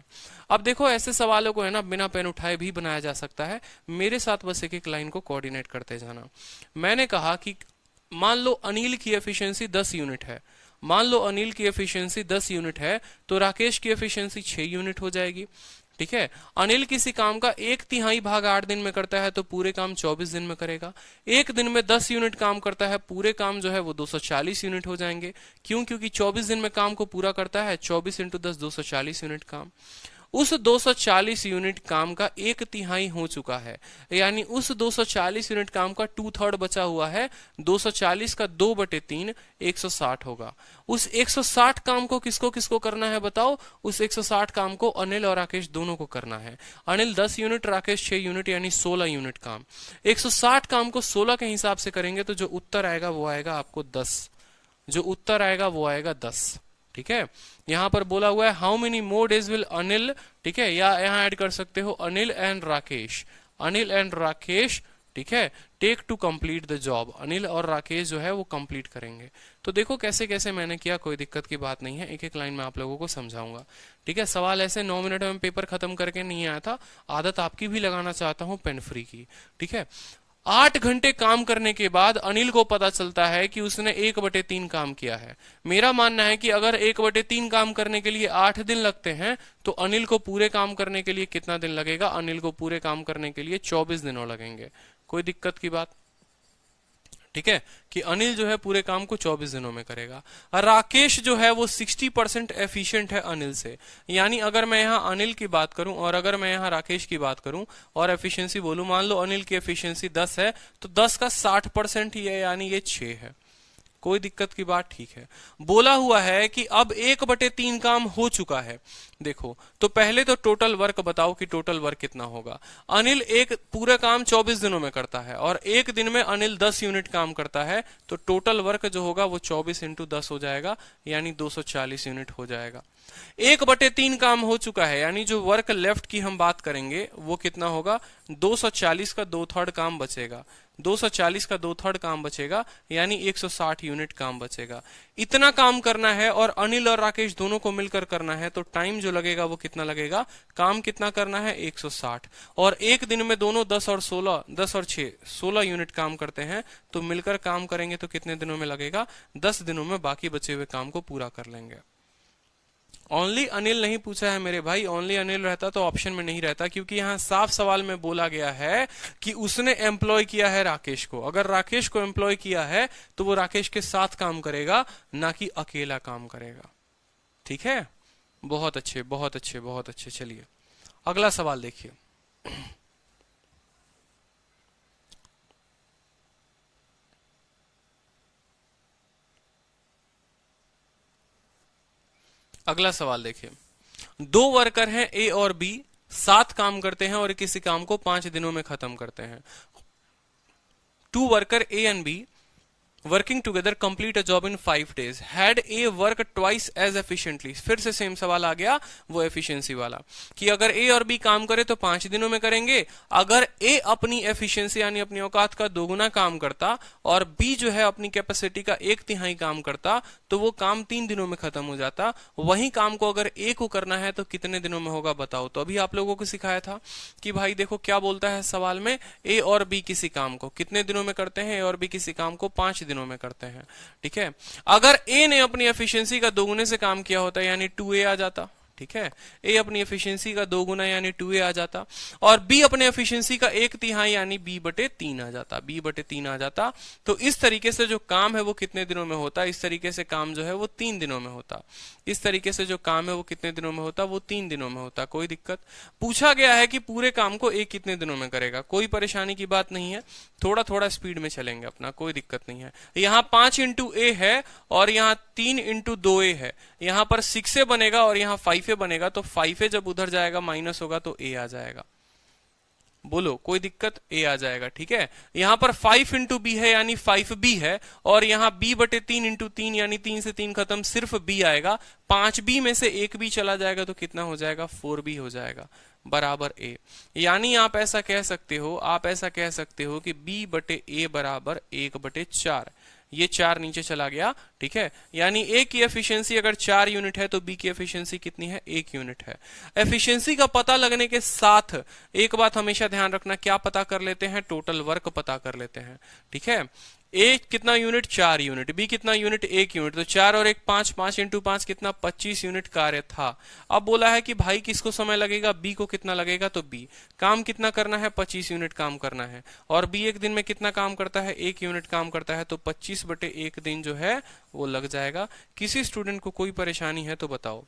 अब देखो ऐसे सवालों को है ना बिना पेन उठाए भी बनाया जा सकता है। मेरे साथ बस एक एक लाइन को कोऑर्डिनेट करते जाना। मैंने कहा कि मान लो अनिल की एफिशिएंसी 10 यूनिट है, मान लो अनिल की एफिशिएंसी 10 यूनिट है तो राकेश की एफिशिएंसी 6 यूनिट हो जाएगी। ठीक है, अनिल किसी काम का 1/3 भाग 8 दिन में करता है तो पूरे काम 24 दिन में करेगा। एक दिन में 10 यूनिट काम करता है, पूरे काम जो है वो 240 यूनिट हो जाएंगे। क्यों, क्योंकि 24 दिन में काम को पूरा करता है, 24 × 10 240 यूनिट काम। उस 240 यूनिट काम का 1/3 हो चुका है, यानी उस 240 यूनिट काम का 2/3 बचा हुआ है। 240 का 2/3 160 होगा। उस 160 काम को किसको किसको करना है बताओ। उस 160 काम को अनिल और राकेश दोनों को करना है। अनिल 10 यूनिट, राकेश 6 यूनिट, यानी 16 यूनिट काम। 160 काम को 16 के हिसाब से करेंगे तो जो उत्तर आएगा वो आएगा आपको 10। जो उत्तर आएगा वो आएगा 10। ठीक है, यहां पर बोला हुआ है how many more days will Anil, ठीक है, या यहां ऐड कर सकते हो अनिल एंड राकेश, अनिल एंड राकेश, ठीक है, take to complete the job. Anil और राकेश जो है वो कंप्लीट करेंगे। तो देखो कैसे कैसे मैंने किया, कोई दिक्कत की बात नहीं है, एक एक लाइन में आप लोगों को समझाऊंगा। ठीक है, सवाल ऐसे 9 मिनट में पेपर खत्म करके नहीं आया था, आदत आपकी भी लगाना चाहता हूं पेन फ्री की। ठीक है, 8 घंटे काम करने के बाद अनिल को पता चलता है कि उसने 1/3 काम किया है। मेरा मानना है कि अगर 1/3 काम करने के लिए 8 दिन लगते हैं तो अनिल को पूरे काम करने के लिए कितना दिन लगेगा। अनिल को पूरे काम करने के लिए 24 दिनों लगेंगे। कोई दिक्कत की बात, ठीक है, कि अनिल जो है पूरे काम को 24 दिनों में करेगा। राकेश जो है वो 60% एफिशिएंट है अनिल से। यानी अगर मैं यहाँ अनिल की बात करूं और अगर मैं यहाँ राकेश की बात करूं और एफिशिएंसी बोलूं, मान लो अनिल की एफिशिएंसी 10 है तो 10 का 60% ही है, यानी ये 6 है। कोई दिक्कत की बात, ठीक है। बोला हुआ है कि अब 1/3 काम हो चुका है। देखो तो पहले तो टोटल वर्क बताओ कि टोटल वर्क कितना होगा। अनिल एक पूरा काम 24 दिनों में करता है और एक दिन में अनिल 10 यूनिट काम करता है, तो टोटल वर्क जो होगा वो 24 इंटू 10 हो जाएगा, यानी 240 यूनिट हो जाएगा। 1/3 काम हो चुका है, यानी जो वर्क लेफ्ट की हम बात करेंगे वो कितना होगा, 240 का 2/3 काम बचेगा। 240 का 2/3 काम बचेगा, यानी 160 यूनिट काम बचेगा। इतना काम करना है और अनिल और राकेश दोनों को मिलकर करना है, तो टाइम जो लगेगा वो कितना लगेगा, काम कितना करना है 160। और एक दिन में दोनों 10 और 16, 10 और 6 16 यूनिट काम करते हैं, तो मिलकर काम करेंगे तो कितने दिनों में लगेगा, 10 दिनों में बाकी बचे हुए काम को पूरा कर लेंगे। ओनली अनिल नहीं पूछा है मेरे भाई, ओनली अनिल रहता तो ऑप्शन में नहीं रहता, क्योंकि यहां साफ सवाल में बोला गया है कि उसने एम्प्लॉय किया है राकेश को। अगर राकेश को एम्प्लॉय किया है तो वो राकेश के साथ काम करेगा, ना कि अकेला काम करेगा। ठीक है, बहुत अच्छे बहुत अच्छे बहुत अच्छे। चलिए अगला सवाल देखिए। अगला सवाल देखिए। दो वर्कर हैं ए और बी, 7 काम करते हैं और किसी काम को 5 दिनों में खत्म करते हैं। Two worker A and B working together complete a job in 5 days। Had A work twice as efficiently. फिर से सेम सवाल आ गया, वो एफिशिएंसी वाला, कि अगर ए और बी काम करे तो 5 दिनों में करेंगे। अगर ए अपनी एफिशिएंसी यानी अपनी औकात का 2 काम करता और बी जो है अपनी कैपेसिटी का 1/3 काम करता, तो वो काम 3 दिनों में खत्म हो जाता। वही काम को अगर ए को करना है तो कितने दिनों में होगा बताओ। तो अभी आप लोगों को सिखाया था कि भाई देखो क्या बोलता है सवाल में, ए और बी किसी काम को कितने दिनों में करते हैं, ए और बी किसी काम को 5 दिनों में करते हैं। ठीक है, अगर ए ने अपनी एफिशिएंसी का 2 से काम किया होता यानी 2a आ जाता। ठीक है, ए अपनी एफिशिएंसी का 2 यानी 2a आ जाता, और बी अपने एफिशिएंसी का 1/3 यानी b/3 आ जाता, b/3 आ जाता। तो इस तरीके से जो काम है वो कितने दिनों में होता, इस तरीके से काम जो है वो 3 दिनों में होता। इस तरीके से जो काम है वो कितने दिनों में होता, वो 3 दिनों में होता। कोई दिक्कत, पूछा गया है कि पूरे काम को ए कितने दिनों में करेगा, कोई परेशानी की बात नहीं है। थोड़ा थोड़ा स्पीड में चलेंगे अपना, कोई दिक्कत नहीं है। यहाँ 5 इंटू ए है और यहाँ 3 इंटू 2a है। यहाँ पर 6a बनेगा और यहाँ 5a बनेगा, तो 5a जब उधर जाएगा माइनस होगा तो a आ जाएगा। बोलो कोई दिक्कत, a आ जाएगा। ठीक है, यहाँ पर 5 इंटू बी है यानी 5b है, और यहाँ b/3 इंटू 3 यानी 3 से 3 खत्म, सिर्फ b आएगा। 5b में से 1b चला जाएगा तो कितना हो जाएगा, 4b हो जाएगा, बराबर a। यानी आप ऐसा कह सकते हो, आप ऐसा कह सकते हो कि b/a बराबर 1/4। ये 4 नीचे चला गया। ठीक है, यानी ए की एफिशिएंसी अगर 4 यूनिट है तो बी की एफिशिएंसी कितनी है, 1 यूनिट है। एफिशिएंसी का पता लगने के साथ एक बात हमेशा ध्यान रखना, क्या पता कर लेते हैं, टोटल वर्क पता कर लेते हैं। ठीक है, ए कितना यूनिट, 4 यूनिट, बी कितना यूनिट, 1 यूनिट, तो 4 और 1 5, 5 इंटू 5 कितना, 25 यूनिट कार्य था। अब बोला है कि भाई किसको समय लगेगा, बी को कितना लगेगा, तो बी काम कितना करना है, 25 यूनिट काम करना है, और बी एक दिन में कितना काम करता है, 1 यूनिट काम करता है, तो 25/1 दिन जो है वो लग जाएगा। किसी स्टूडेंट को कोई परेशानी है तो बताओ।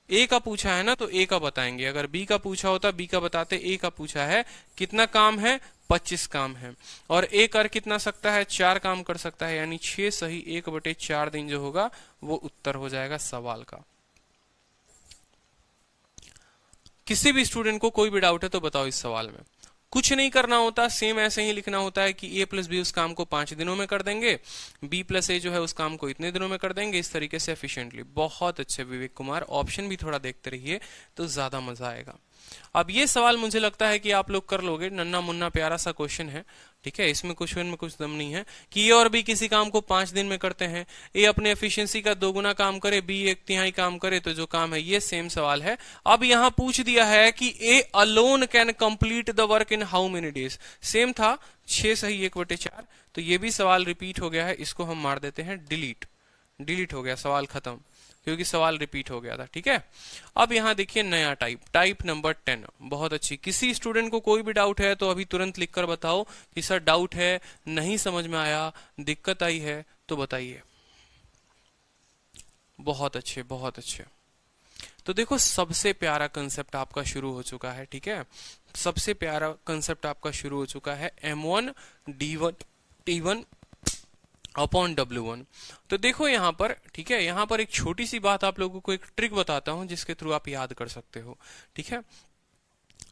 ए का पूछा है ना तो ए का बताएंगे, अगर बी का पूछा होता बी का बताते। ए का पूछा है कितना काम है, 25 काम है, और ए कर कितना सकता है, 4 काम कर सकता है, यानी 6 सही 1/4 दिन जो होगा वो उत्तर हो जाएगा सवाल का। किसी भी स्टूडेंट को कोई भी डाउट है तो बताओ इस सवाल में। कुछ नहीं करना होता, सेम ऐसे ही लिखना होता है कि a + b उस काम को 5 दिनों में कर देंगे, b + a जो है उस काम को इतने दिनों में कर देंगे, इस तरीके से एफिशिएंटली। बहुत अच्छे विवेक कुमार, ऑप्शन भी थोड़ा देखते रहिए तो ज्यादा मजा आएगा। अब ये सवाल मुझे लगता है कि आप लोग कर लोगे, नन्ना मुन्ना प्यारा सा क्वेश्चन है। ठीक है, इसमें क्वेश्चन में कुछ दम नहीं है कि ए और बी किसी काम को 5 दिन में करते हैं, ए अपने एफिशिएंसी का 2 काम करे, बी 1/3 काम करे, तो जो काम है ये सेम सवाल है। अब यहां पूछ दिया है कि A alone can complete the work in how many days. Same था, 6 सही 1/4, तो ये भी सवाल रिपीट हो गया है, इसको हम मार देते हैं डिलीट। डिलीट हो गया, सवाल खत्म, क्योंकि सवाल रिपीट हो गया था। ठीक है, अब यहां देखिए नया टाइप नंबर 10, बहुत अच्छी। किसी स्टूडेंट को कोई भी डाउट है तो अभी तुरंत लिखकर बताओ कि सर डाउट है, नहीं समझ में आया, दिक्कत आई है तो बताइए। बहुत अच्छे बहुत अच्छे। तो देखो सबसे प्यारा कंसेप्ट आपका शुरू हो चुका है। ठीक है, सबसे प्यारा कंसेप्ट आपका शुरू हो चुका है, M1 D1 T1 upon W1। तो देखो यहाँ पर, ठीक है, यहाँ पर एक छोटी सी बात आप लोगों को एक ट्रिक बताता हूं जिसके थ्रू आप याद कर सकते हो। ठीक है,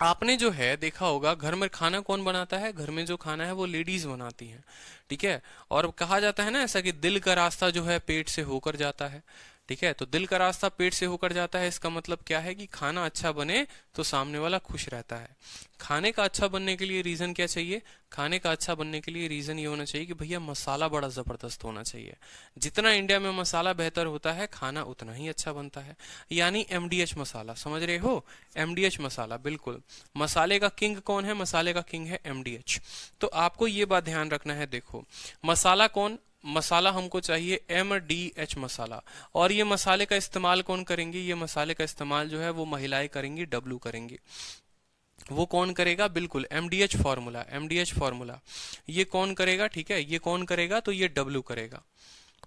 आपने जो है देखा होगा घर में खाना कौन बनाता है, घर में जो खाना है वो लेडीज बनाती हैं। ठीक है, और कहा जाता है ना ऐसा कि दिल का रास्ता जो है पेट से होकर जाता है। ठीक है, तो दिल का रास्ता पेट से होकर जाता है, इसका मतलब क्या है कि खाना अच्छा बने तो सामने वाला खुश रहता है। खाने का अच्छा बनने के लिए रीजन क्या चाहिए, खाने का अच्छा बनने के लिए रीजन ये होना चाहिए कि भैया मसाला बड़ा जबरदस्त होना चाहिए। जितना इंडिया में मसाला बेहतर होता है खाना उतना ही अच्छा बनता है। यानी एमडीएच मसाला, समझ रहे हो, एमडीएच मसाला, बिल्कुल। मसाले का किंग कौन है, मसाले का किंग है एमडीएच। तो आपको ये बात ध्यान रखना है, देखो मसाला कौन, मसाला हमको चाहिए एमडीएच मसाला। और ये मसाले का इस्तेमाल कौन करेंगे, ये मसाले का इस्तेमाल जो है वो महिलाएं करेंगी, डब्लू करेंगी। वो कौन करेगा, बिल्कुल एमडीएच फॉर्मूला, एमडीएच फॉर्मूला ये कौन करेगा, ठीक है, ये कौन करेगा, तो ये डब्लू करेगा।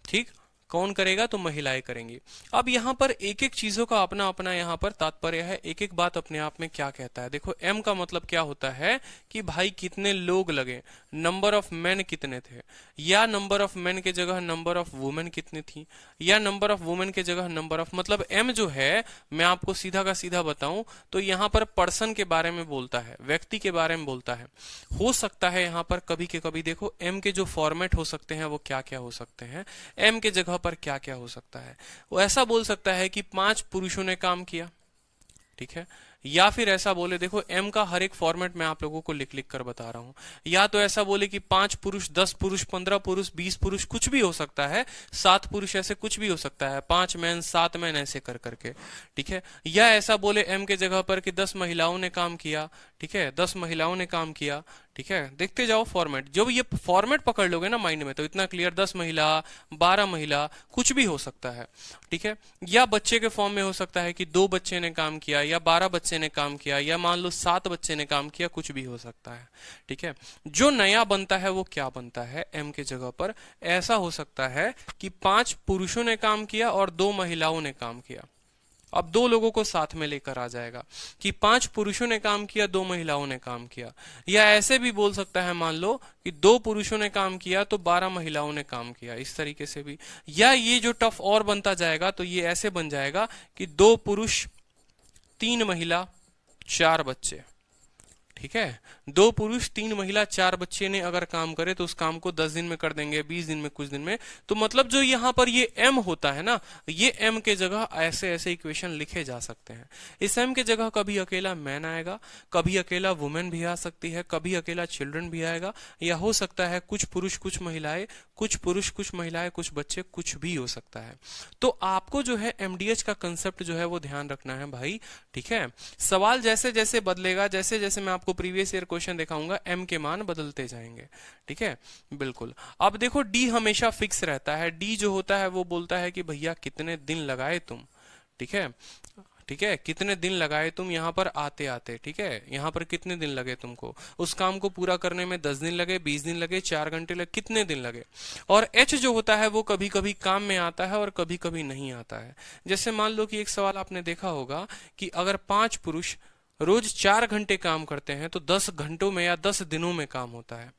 ठीक, कौन करेगा, तो महिलाएं करेंगी। अब यहाँ पर एक एक चीजों का अपना अपना यहाँ पर तात्पर्य है, एक एक बात अपने आप में क्या कहता है। देखो एम का मतलब क्या होता है कि भाई कितने लोग लगे, नंबर ऑफ मेन कितने थे, या नंबर ऑफ मेन के जगह नंबर ऑफ वुमेन कितनी थी, या नंबर ऑफ वुमेन के जगह नंबर ऑफ, मतलब एम जो है मैं आपको सीधा का सीधा बताऊं तो यहाँ पर पर्सन के बारे में बोलता है, व्यक्ति के बारे में बोलता है। हो सकता है यहाँ पर कभी के कभी देखो एम के जो फॉर्मेट हो सकते हैं वो क्या क्या हो सकते हैं, एम के जगह पर क्या क्या हो सकता है। वो ऐसा बोल सकता है कि 5 पुरुषों ने काम किया, ठीक है, या फिर ऐसा बोले, देखो एम का हर एक फॉर्मेट मैं आप लोगों को लिख लिख कर बता रहा हूं, या तो ऐसा बोले कि 5 पुरुष, 10 पुरुष, 15 पुरुष, 20 पुरुष, कुछ भी हो सकता है, 7 पुरुष, ऐसे कुछ भी हो सकता है, 5 मैन, 7 मैन, ऐसे कर करके। ठीक है, या ऐसा बोले एम के जगह पर कि 10 महिलाओं ने काम किया। ठीक है, 10 महिलाओं ने काम किया। ठीक है, देखते जाओ फॉर्मेट, जब ये फॉर्मेट पकड़ लोगे ना माइंड में तो इतना क्लियर, 10 महिला, 12 महिला, कुछ भी हो सकता है। ठीक है, या बच्चे के फॉर्म में हो सकता है कि 2 बच्चे ने काम किया, या 12 बच्चे ने काम किया, या मान लो 7 बच्चे ने काम किया, कुछ भी हो सकता है। ठीक है, जो नया बनता है वो क्या बनता है, एम के जगह पर ऐसा हो सकता है कि 5 पुरुषों ने काम किया और 2 महिलाओं ने काम किया। अब 2 लोगों को साथ में लेकर आ जाएगा कि 5 पुरुषों ने काम किया, 2 महिलाओं ने काम किया। या ऐसे भी बोल सकता है, मान लो कि 2 पुरुषों ने काम किया तो 12 महिलाओं ने काम किया, इस तरीके से भी। या ये जो टफ और बनता जाएगा तो ये ऐसे बन जाएगा कि 2 पुरुष, 3 महिला, 4 बच्चे। ठीक है, 2 पुरुष, 3 महिला, 4 बच्चे ने अगर काम करे तो उस काम को 10 दिन में कर देंगे, 20 दिन में, कुछ दिन में। तो मतलब जो यहाँ पर ये एम होता है ना, ये एम के जगह ऐसे ऐसे इक्वेशन लिखे जा सकते हैं। इस एम के जगह कभी अकेला मैन आएगा, कभी अकेला वुमेन भी आ सकती है, कभी अकेला चिल्ड्रन भी आएगा, या हो सकता है कुछ पुरुष कुछ महिलाएं, कुछ पुरुष कुछ महिलाएं, कुछ बच्चे, कुछ भी हो सकता है। तो आपको जो है एमडीएच का कंसेप्ट जो है वो ध्यान रखना है भाई। ठीक है, सवाल जैसे जैसे बदलेगा, जैसे जैसे मैं आपको प्रीवियस ईयर क्वेश्चन दिखाऊंगा, एम के मान बदलते जाएंगे। ठीक है, बिल्कुल। अब देखो डी हमेशा फिक्स रहता है, डी जो होता है वो बोलता है कि भैया कितने दिन लगाए तुम। ठीक है, ठीक है, कितने दिन लगाए तुम यहाँ पर आते आते। ठीक है, यहाँ पर कितने दिन लगे तुमको, उस काम को पूरा करने में 10 दिन लगे, 20 दिन लगे, 4 घंटे लगे, कितने दिन लगे। और एच जो होता है वो कभी कभी काम में आता है और कभी कभी नहीं आता है। जैसे मान लो कि एक सवाल आपने देखा होगा कि अगर 5 पुरुष रोज 4 घंटे काम करते हैं तो 10 घंटों में या 10 दिनों में काम होता है।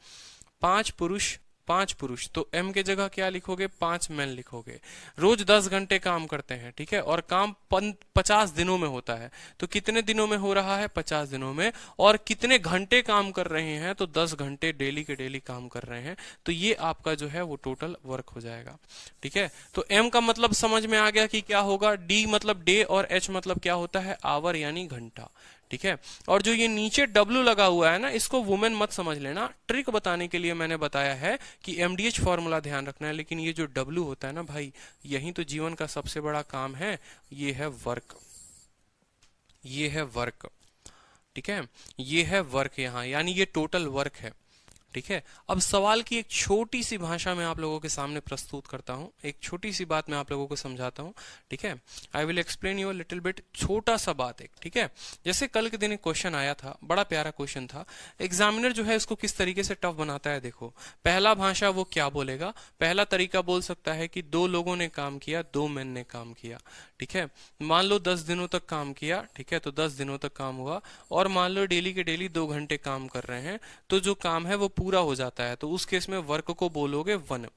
5 पुरुष, 5 पुरुष, तो एम के जगह क्या लिखोगे, 5 मैन लिखोगे। रोज 10 घंटे काम करते हैं, ठीक है, और काम 50 दिनों में होता है। तो कितने दिनों में हो रहा है, 50 दिनों में। और कितने घंटे काम कर रहे हैं, तो 10 घंटे डेली के डेली काम कर रहे हैं। तो ये आपका जो है वो टोटल वर्क हो जाएगा। ठीक है, तो एम का मतलब समझ में आ गया कि क्या होगा, डी मतलब डे, और एच मतलब क्या होता है, आवर यानी घंटा। ठीक है, और जो ये नीचे W लगा हुआ है ना, इसको वुमेन मत समझ लेना, ट्रिक बताने के लिए मैंने बताया है कि एमडीएच फॉर्मूला ध्यान रखना है। लेकिन ये जो W होता है ना भाई, यही तो जीवन का सबसे बड़ा काम है, ये है वर्क, ये है वर्क। ठीक है, ये है वर्क यहाँ, यानी ये टोटल वर्क है। ठीक है, अब सवाल की एक छोटी सी भाषा में आप लोगों के सामने प्रस्तुत करता हूं, एक छोटी सी बात मैं आप लोगों को समझाता हूं। ठीक है, I will explain you little bit, छोटा सा बात एक। ठीक है, जैसे कल के दिन एक क्वेश्चन आया था, बड़ा प्यारा क्वेश्चन था। एग्जामिनर जो है इसको किस तरीके से टफ बनाता है, देखो पहला भाषा वो क्या बोलेगा, पहला तरीका बोल सकता है कि 2 लोगों ने काम किया, 2 मैन ने काम किया। ठीक है, मान लो 10 दिनों तक काम किया। ठीक है, तो 10 दिनों तक काम हुआ, और मान लो डेली के डेली 2 घंटे काम कर रहे हैं, तो जो काम है वो पूरा हो जाता है। तो उस केस में वर्क को बोलोगे 1।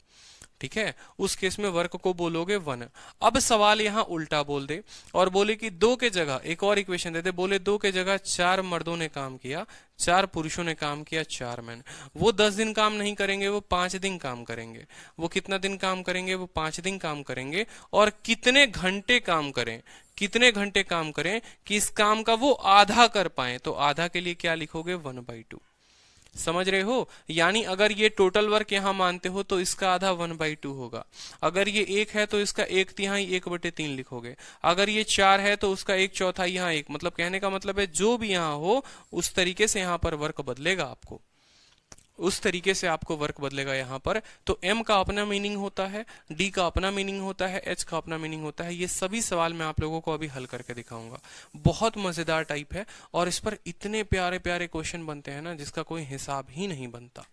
ठीक है, उस केस में वर्क को बोलोगे 1। अब सवाल यहां उल्टा बोल दे और बोले कि 2 के जगह एक और इक्वेशन दे दे, बोले 2 के जगह 4 मर्दों ने काम किया, 4 पुरुषों ने काम किया, 4 मैन। वो 10 दिन काम नहीं करेंगे, वो 5 दिन काम करेंगे। वो कितना दिन काम करेंगे? वो 5 दिन काम करेंगे। और कितने घंटे काम करें, कितने घंटे काम करें कि इस काम का वो आधा कर पाए? तो आधा के लिए क्या लिखोगे? 1/2। समझ रहे हो? यानी अगर ये टोटल वर्क यहां मानते हो तो इसका आधा 1/2 होगा। अगर ये 1 है तो इसका 1/3 1/3 लिखोगे। अगर ये 4 है तो उसका 1/4 यहाँ 1। मतलब कहने का मतलब है जो भी यहाँ हो उस तरीके से यहाँ पर वर्क बदलेगा आपको, उस तरीके से आपको वर्क बदलेगा यहाँ पर। तो m का अपना मीनिंग होता है, d का अपना मीनिंग होता है, h का अपना मीनिंग होता है। ये सभी सवाल मैं आप लोगों को अभी हल करके दिखाऊंगा। बहुत मजेदार टाइप है और इस पर इतने प्यारे प्यारे क्वेश्चन बनते हैं ना जिसका कोई हिसाब ही नहीं बनता।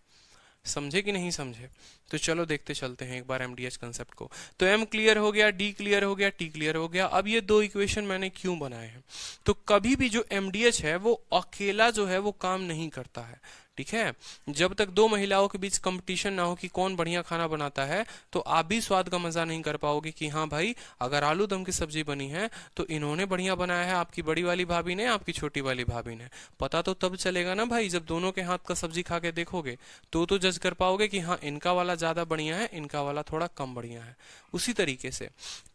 समझे कि नहीं समझे? तो चलो देखते चलते हैं एक बार एमडीएच कंसेप्ट को। तो एम क्लियर हो गया, डी क्लियर हो गया, टी क्लियर हो गया। अब ये 2 इक्वेशन मैंने क्यों बनाए हैं? तो कभी भी जो एमडीएच है वो अकेला जो है वो काम नहीं करता है, ठीक है। जब तक 2 महिलाओं के बीच कंपटीशन ना हो कि कौन बढ़िया खाना बनाता है तो आप भी स्वाद का मजा नहीं कर पाओगे कि हाँ भाई अगर आलू दम की सब्जी बनी है तो इन्होंने बढ़िया बनाया है, आपकी बड़ी वाली भाभी ने, आपकी छोटी वाली भाभी ने। पता तो तब चलेगा ना भाई जब दोनों के हाथ का सब्जी खा के देखोगे तो जज कर पाओगे कि हाँ इनका वाला ज्यादा बढ़िया है, इनका वाला थोड़ा कम बढ़िया है। उसी तरीके से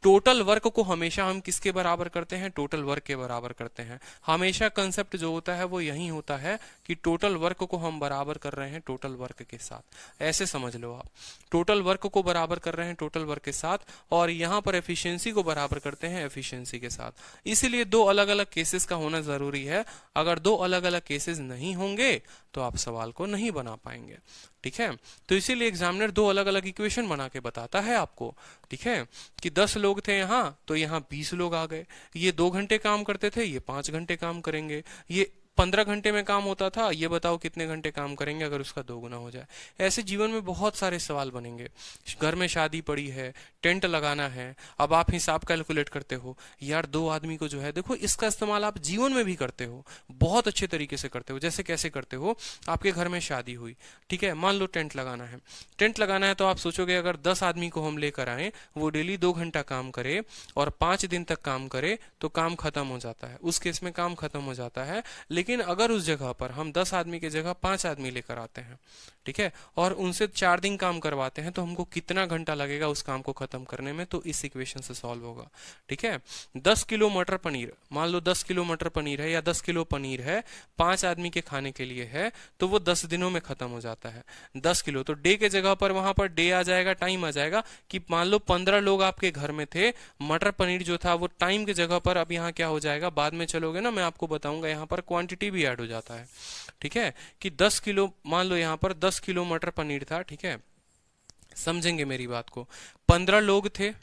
टोटल वर्क को हमेशा हम किसके बराबर करते हैं? टोटल वर्क के बराबर करते हैं। हमेशा कंसेप्ट जो होता है वो यही होता है कि टोटल वर्क को हम बराबर कर रहे हैं टोटल वर्क के साथ। ऐसे समझ लो आप, टोटल वर्क को बराबर कर रहे हैं टोटल वर्क के साथ और यहां पर एफिशिएंसी को बराबर करते हैं एफिशिएंसी के साथ। इसीलिए 2 अलग अलग केसेस का होना जरूरी है। अगर 2 अलग अलग केसेस नहीं होंगे तो आप सवाल को नहीं बना पाएंगे, ठीक है। तो इसीलिए एग्जामिनर 2 अलग अलग इक्वेशन बना के बताता है आपको, ठीक है, कि 10 लोग थे यहाँ तो यहाँ 20 लोग आ गए। ये 2 घंटे काम करते थे, ये 5 घंटे काम करेंगे। ये 15 घंटे में काम होता था, ये बताओ कितने घंटे काम करेंगे अगर उसका 2 गुना हो जाए। ऐसे जीवन में बहुत सारे सवाल बनेंगे। घर में शादी पड़ी है, टेंट लगाना है, अब आप हिसाब कैलकुलेट करते हो यार 2 आदमी को जो है, देखो इसका इस्तेमाल आप जीवन में भी करते हो, बहुत अच्छे तरीके से करते हो। जैसे कैसे करते हो? आपके घर में शादी हुई, ठीक है, मान लो टेंट लगाना है। टेंट लगाना है तो आप सोचोगे अगर 10 आदमी को हम लेकर आए, वो डेली 2 घंटा काम करे और 5 दिन तक काम करे तो काम खत्म हो जाता है। उस केस में काम खत्म हो जाता है। लेकिन अगर उस जगह पर हम 10 आदमी की जगह 5 आदमी लेकर आते हैं, ठीक है, और उनसे 4 दिन काम करवाते हैं तो हमको कितना घंटा लगेगा उस काम को खत्म करने में? तो इस इक्वेशन से सॉल्व होगा, ठीक है। 10 किलो मटर पनीर, मान लो 10 किलो मटर पनीर है या 10 किलो पनीर है, 5 आदमी के खाने के लिए है, तो वो 10 दिनों में खत्म हो जाता है। 10 किलो तो डे के जगह पर वहां पर डे आ जाएगा, टाइम आ जाएगा कि मान लो 15 लोग आपके घर में थे, मटर पनीर जो था वो टाइम की जगह पर अब यहाँ क्या हो जाएगा? बाद में चलोगे ना मैं आपको बताऊंगा, यहाँ पर क्वांटिटी भी ऐड हो जाता है, ठीक है, कि 10 किलो, मान लो यहाँ पर 10 किलो मटर पनीर था, ठीक है, समझेंगे मेरी बात को। 15 लोग थे,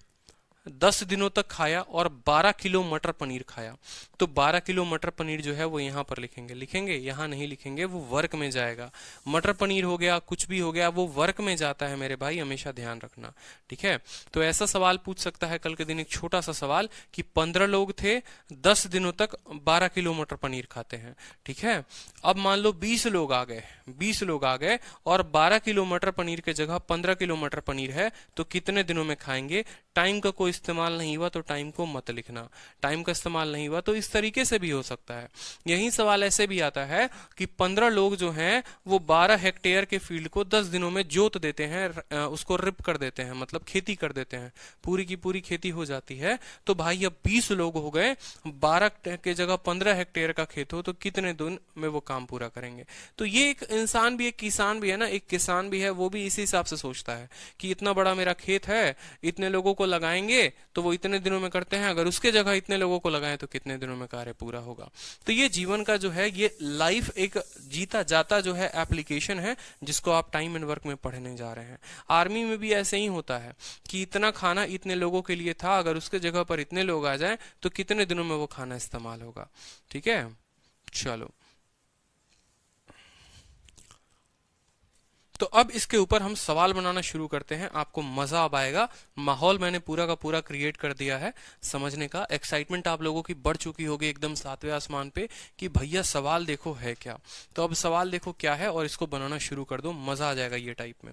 10 दिनों तक खाया और 12 किलो मटर पनीर खाया, तो 12 किलो मटर पनीर जो है वो यहां पर लिखेंगे, यहां नहीं लिखेंगे, वो वर्क में जाएगा। मटर पनीर हो गया, कुछ भी हो गया, वो वर्क में जाता है मेरे भाई, हमेशा ध्यान रखना, ठीक है। तो ऐसा सवाल पूछ सकता है कल के दिन एक छोटा सा सवाल कि 15 लोग थे, 10 दिनों तक 12 किलो मटर पनीर खाते हैं, ठीक है। अब मान लो 20 लोग आ गए, 20 लोग आ गए और 12 किलो मटर पनीर के जगह 15 किलो मटर पनीर है, तो कितने दिनों में खाएंगे? टाइम का कोई इस्तेमाल नहीं हुआ तो टाइम को मत लिखना, टाइम का इस्तेमाल नहीं हुआ तो इस तरीके से भी हो सकता है। यही सवाल ऐसे भी आता है कि 15 लोग जो हैं वो 12 हेक्टेयर के फील्ड को 10 दिनों में जोत देते हैं, उसको रिप कर देते हैं, मतलब खेती कर देते हैं, पूरी की पूरी खेती हो जाती है। तो भाई अब 20 लोग हो गए, 12 के जगह 15 हेक्टेयर का खेत हो तो कितने दिन में वो काम पूरा करेंगे? तो ये एक इंसान भी, एक किसान भी है ना, एक किसान भी है, वो भी इसी हिसाब से सोचता है कि इतना बड़ा मेरा खेत है, इतने लोगों को लगाएंगे तो वो इतने दिनों में करते हैं, अगर उसके जगह इतने लोगों को लगाएं तो कितने दिनों में कार्य पूरा होगा। तो ये जीवन का जो है, ये लाइफ एक जीता जाता जो है एप्लीकेशन है जिसको आप टाइम एंड वर्क में पढ़ने जा रहे हैं। आर्मी में भी ऐसे ही होता है कि इतना खाना इतने लोगों के लिए था, अगर उसके जगह पर इतने लोग आ जाएं तो कितने दिनों में वो खाना इस्तेमाल होगा, ठीक है। चलो तो अब इसके ऊपर हम सवाल बनाना शुरू करते हैं, आपको मजा अब आएगा। माहौल मैंने पूरा का पूरा क्रिएट कर दिया है समझने का। एक्साइटमेंट आप लोगों की बढ़ चुकी होगी एकदम सातवें आसमान पे कि भैया सवाल देखो है क्या। तो अब सवाल देखो क्या है और इसको बनाना शुरू कर दो, मजा आ जाएगा ये टाइप में।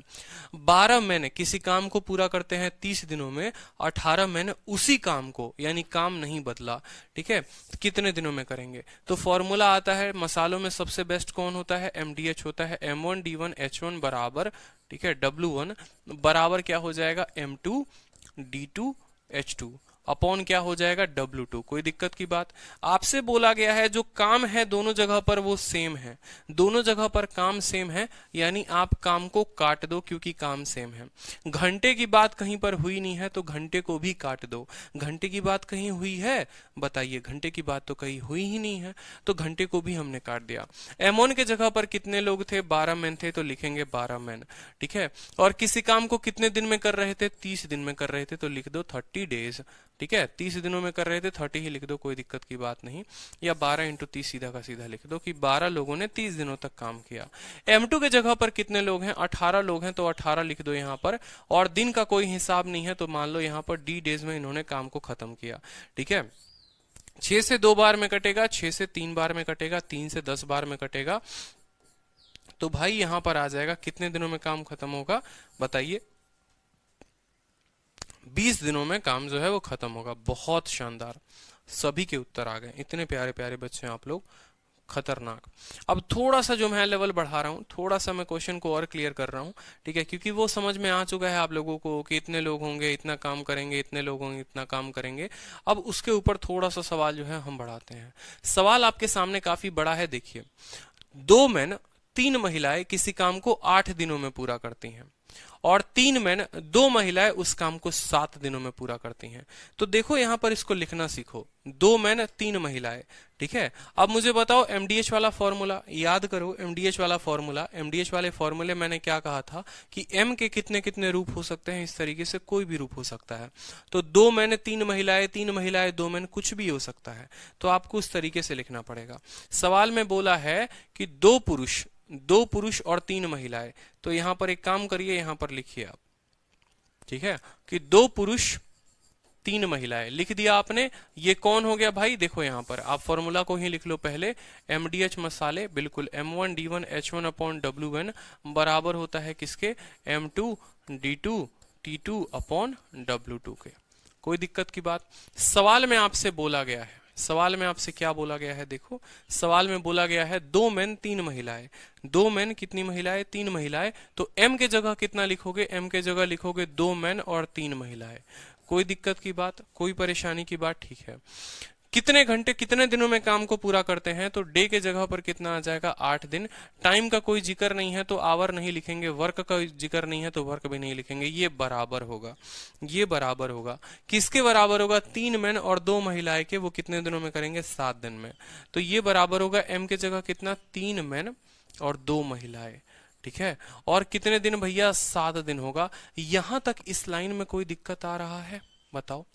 12 मैंने किसी काम को पूरा करते हैं 30 दिनों में, 18 मैंने उसी काम को, यानी काम नहीं बदला, ठीक है, कितने दिनों में करेंगे। तो फॉर्मूला आता है, मसालों में सबसे बेस्ट कौन होता है, MDH होता है, M1D1H1 बराबर, ठीक है, W1 बराबर क्या हो जाएगा, M2D2H2 अपॉन क्या हो जाएगा, W2। कोई दिक्कत की बात। आपसे बोला गया है जो काम है दोनों जगह पर वो सेम है, दोनों जगह पर काम सेम है, यानी आप काम को काट दो क्योंकि काम सेम है। घंटे की बात कहीं पर हुई नहीं है तो घंटे को भी काट दो। घंटे की बात कहीं हुई है, बताइए, घंटे की बात तो कहीं हुई ही नहीं है, तो घंटे को भी हमने काट दिया। M1 के जगह पर कितने लोग थे, 12 मैन थे, तो लिखेंगे 12 मैन, ठीक है। और किसी काम को कितने दिन में कर रहे थे, 30 दिन में कर रहे थे, तो लिख दो 30 डेज, ठीक है। 30 दिनों में कर रहे थे, 30 ही लिख दो, कोई दिक्कत की बात नहीं। या 12 इंटू 30 सीधा का सीधा लिख दो कि 12 लोगों ने 30 दिनों तक काम किया। M2 के जगह पर कितने लोग हैं, 18 लोग हैं, तो 18 लिख दो यहाँ पर। और दिन का कोई हिसाब नहीं है तो मान लो यहाँ पर D डेज में इन्होंने काम को खत्म किया, ठीक है। 6 से 2 बार में कटेगा, 6 से 3 बार में कटेगा, 3 से 10 बार में कटेगा, तो भाई यहां पर आ जाएगा कितने दिनों में काम खत्म होगा, बताइए, 20 दिनों में काम जो है वो खत्म होगा। बहुत शानदार, सभी के उत्तर आ गए, इतने प्यारे प्यारे बच्चे हैं आप लोग, खतरनाक। अब थोड़ा सा जो मैं लेवल बढ़ा रहा हूँ, थोड़ा सा मैं क्वेश्चन को और क्लियर कर रहा हूँ, ठीक है, क्योंकि वो समझ में आ चुका है आप लोगों को कि इतने लोग होंगे इतना काम करेंगे, इतने लोग होंगे इतना काम करेंगे। अब उसके ऊपर थोड़ा सा सवाल जो है हम बढ़ाते हैं। सवाल आपके सामने काफी बड़ा है, देखिए, 2 मैन 3 महिलाएं किसी काम को 8 दिनों में पूरा करती हैं और 3 मैन 2 महिलाएं उस काम को 7 दिनों में पूरा करती हैं। तो देखो यहां पर इसको लिखना सीखो, 2 मैन 3 महिलाएं, ठीक है। अब मुझे बताओ MDH वाला फॉर्मूला याद करो, MDH वाला फॉर्मूला, MDH वाले फॉर्मूले मैंने क्या कहा था कि M के कितने कितने रूप हो सकते हैं, इस तरीके से कोई भी रूप हो सकता है। तो 2 मैन 3 महिलाएं, 3 महिलाएं 2 मैन, कुछ भी हो सकता है, तो आपको उस तरीके से लिखना पड़ेगा। सवाल में बोला है कि 2 पुरुष और 3 महिलाएं, तो यहां पर एक काम करिए, यहां पर लिखिए आप, ठीक है, कि 2 पुरुष 3 महिलाएं, लिख दिया आपने। ये कौन हो गया भाई, देखो यहां पर आप फॉर्मूला को ही लिख लो पहले, MDH मसाले, बिल्कुल, M1D1H1 अपॉन W1 बराबर होता है किसके, M2D2T2 अपॉन W2 के। कोई दिक्कत की बात। सवाल में आपसे बोला गया है, सवाल में आपसे क्या बोला गया है, देखो सवाल में बोला गया है 2 मैन 3 महिलाएं, 2 मैन कितनी महिलाएं, 3 महिलाएं, तो M के जगह कितना लिखोगे, M के जगह लिखोगे 2 मैन और 3 महिलाएं। कोई दिक्कत की बात, कोई परेशानी की बात, ठीक है। कितने घंटे कितने दिनों में काम को पूरा करते हैं, तो डे के जगह पर कितना आ जाएगा, 8 दिन। टाइम का कोई जिक्र नहीं है तो आवर नहीं लिखेंगे, वर्क का जिक्र नहीं है तो वर्क भी नहीं लिखेंगे। ये बराबर होगा, ये बराबर होगा, किसके बराबर होगा, 3 मैन और 2 महिलाएं के, वो कितने दिनों में करेंगे, 7 दिन में। तो ये बराबर होगा M के जगह कितना, 3 मैन और 2 महिलाएं, ठीक है। और कितने दिन भैया, 7 दिन होगा। यहां तक इस लाइन में कोई दिक्कत आ रहा है, बताओ,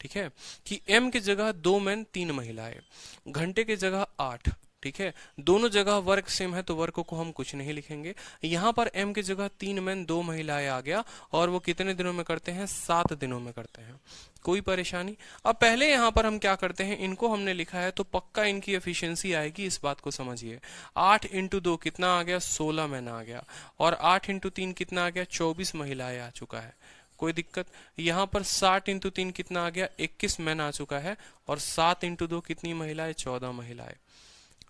ठीक है, कि M के जगह 2 मैन 3 महिलाएं, घंटे के जगह 8, ठीक है, दोनों जगह वर्क सेम है तो वर्क को हम कुछ नहीं लिखेंगे। यहां पर M के जगह 3 मैन 2 महिलाएं आ गया और वो कितने दिनों में करते हैं, 7 दिनों में करते हैं। कोई परेशानी। अब पहले यहां पर हम क्या करते हैं, इनको हमने लिखा है तो पक्का इनकी एफिशिएंसी आएगी, इस बात को समझिए। 8 इंटू 2 कितना आ गया, 16 मैन आ गया, और 8 इंटू 3 कितना आ गया, 24 महिलाएं आ चुका है। कोई दिक्कत। यहां पर 60 इंटू 3 कितना आ गया, 21 मैन आ चुका है, और 7 इंटू 2 कितनी महिलाएं, 14 महिलाएं,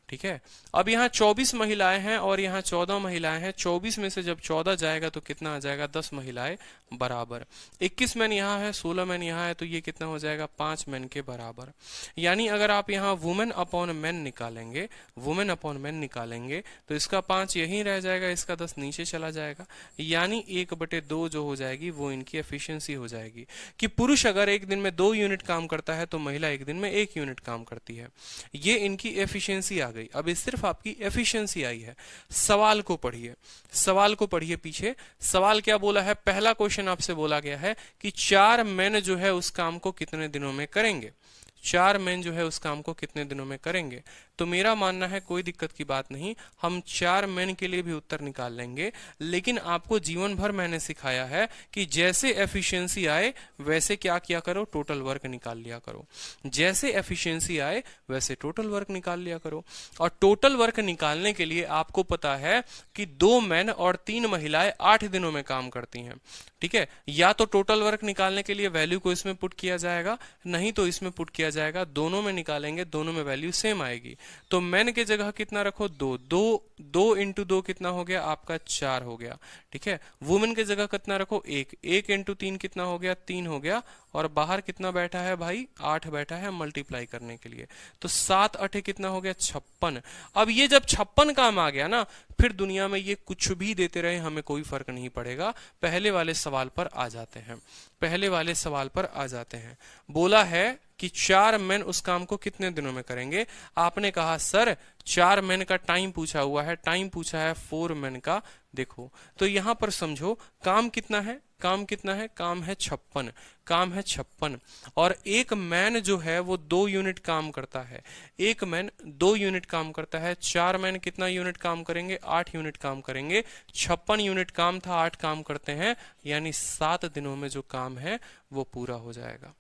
ठीक है। अब यहाँ 24 महिलाएं हैं और यहाँ 14 महिलाएं हैं, 24 में से जब 14 जाएगा तो कितना आ जाएगा, 10 महिलाएं बराबर। 21 मैन यहाँ है, 16 मैन यहाँ है, तो ये कितना हो जाएगा, 5 मैन के बराबर। यानी अगर आप यहाँ वुमेन अपॉन मैन निकालेंगे, वुमेन अपॉन मैन निकालेंगे, तो इसका 5 यहीं रह जाएगा, इसका 10 नीचे चला जाएगा, यानी 1/2 जो हो जाएगी वो इनकी एफिशिएंसी हो जाएगी। कि पुरुष अगर एक दिन में 2 यूनिट काम करता है तो महिला एक दिन में 1 यूनिट काम करती है। ये इनकी एफिशिएंसी आ गई। अब ये सिर्फ आपकी एफिशिएंसी आई है। सवाल को पढ़िए, सवाल को पढ़िए पीछे। सवाल क्या बोला है, पहला क्वेश्चन आपसे बोला गया है कि 4 मैन जो है उस काम को कितने दिनों में करेंगे। 4 मैन जो है उस काम को कितने दिनों में करेंगे। तो मेरा मानना है कोई दिक्कत की बात नहीं, हम 4 मैन के लिए भी उत्तर निकाल लेंगे। लेकिन आपको जीवन भर मैंने सिखाया है कि जैसे एफिशिएंसी आए वैसे क्या किया करो, टोटल वर्क निकाल लिया करो। जैसे एफिशिएंसी आए वैसे टोटल वर्क निकाल लिया करो। और टोटल वर्क निकालने के लिए आपको पता है कि 2 मैन और 3 महिलाएं 8 दिनों में काम करती हैं। ठीक है, या तो टोटल वर्क निकालने के लिए वैल्यू को इसमें पुट किया जाएगा, नहीं तो इसमें पुट किया जाएगा। दोनों में निकालेंगे, दोनों में वैल्यू सेम आएगी। तो मैन के जगह कितना रखो, 2 2 2 इंटू 2 कितना हो गया आपका, 4 हो गया। ठीक है, वुमेन के जगह कितना रखो, 1 1 इंटू 3 कितना हो गया, 3 हो गया। और बाहर कितना बैठा है भाई, 8 बैठा है मल्टीप्लाई करने के लिए। तो 7 8 कितना हो गया, 56। अब ये जब 56 काम आ गया ना, फिर दुनिया में ये कुछ भी देते रहे हमें कोई फर्क नहीं पड़ेगा। पहले वाले सवाल पर आ जाते हैं, पहले वाले सवाल पर आ जाते हैं। बोला है कि 4 मैन उस काम को कितने दिनों में करेंगे। आपने कहा सर 4 मैन का टाइम पूछा हुआ है, टाइम पूछा है 4 मैन का। देखो तो यहां पर समझो काम कितना है, काम कितना है, काम है 56, काम है 56। और एक मैन जो है वो 2 यूनिट काम करता है, एक मैन 2 यूनिट काम करता है। 4 मैन कितना यूनिट काम करेंगे, 8 यूनिट काम करेंगे। 56 यूनिट काम था, 8 काम करते हैं, यानी 7 दिनों में जो काम है वो पूरा हो जाएगा।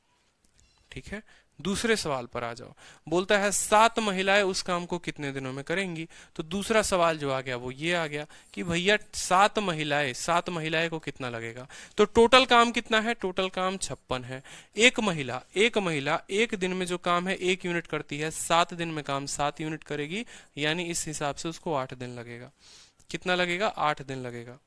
ठीक है, दूसरे सवाल पर आ जाओ। बोलता है 7 महिलाएं उस काम को कितने दिनों में करेंगी। तो दूसरा सवाल जो आ गया वो ये आ गया कि भैया 7 महिलाएं को कितना लगेगा। तो टोटल काम कितना है, टोटल काम 56 है। एक महिला एक दिन में जो काम है 1 यूनिट करती है, 7 दिन में काम 7 यूनिट करेगी, यानी इस हिसाब से उसको 8 दिन लगेगा। कितना लगेगा, 8 दिन लगेगा।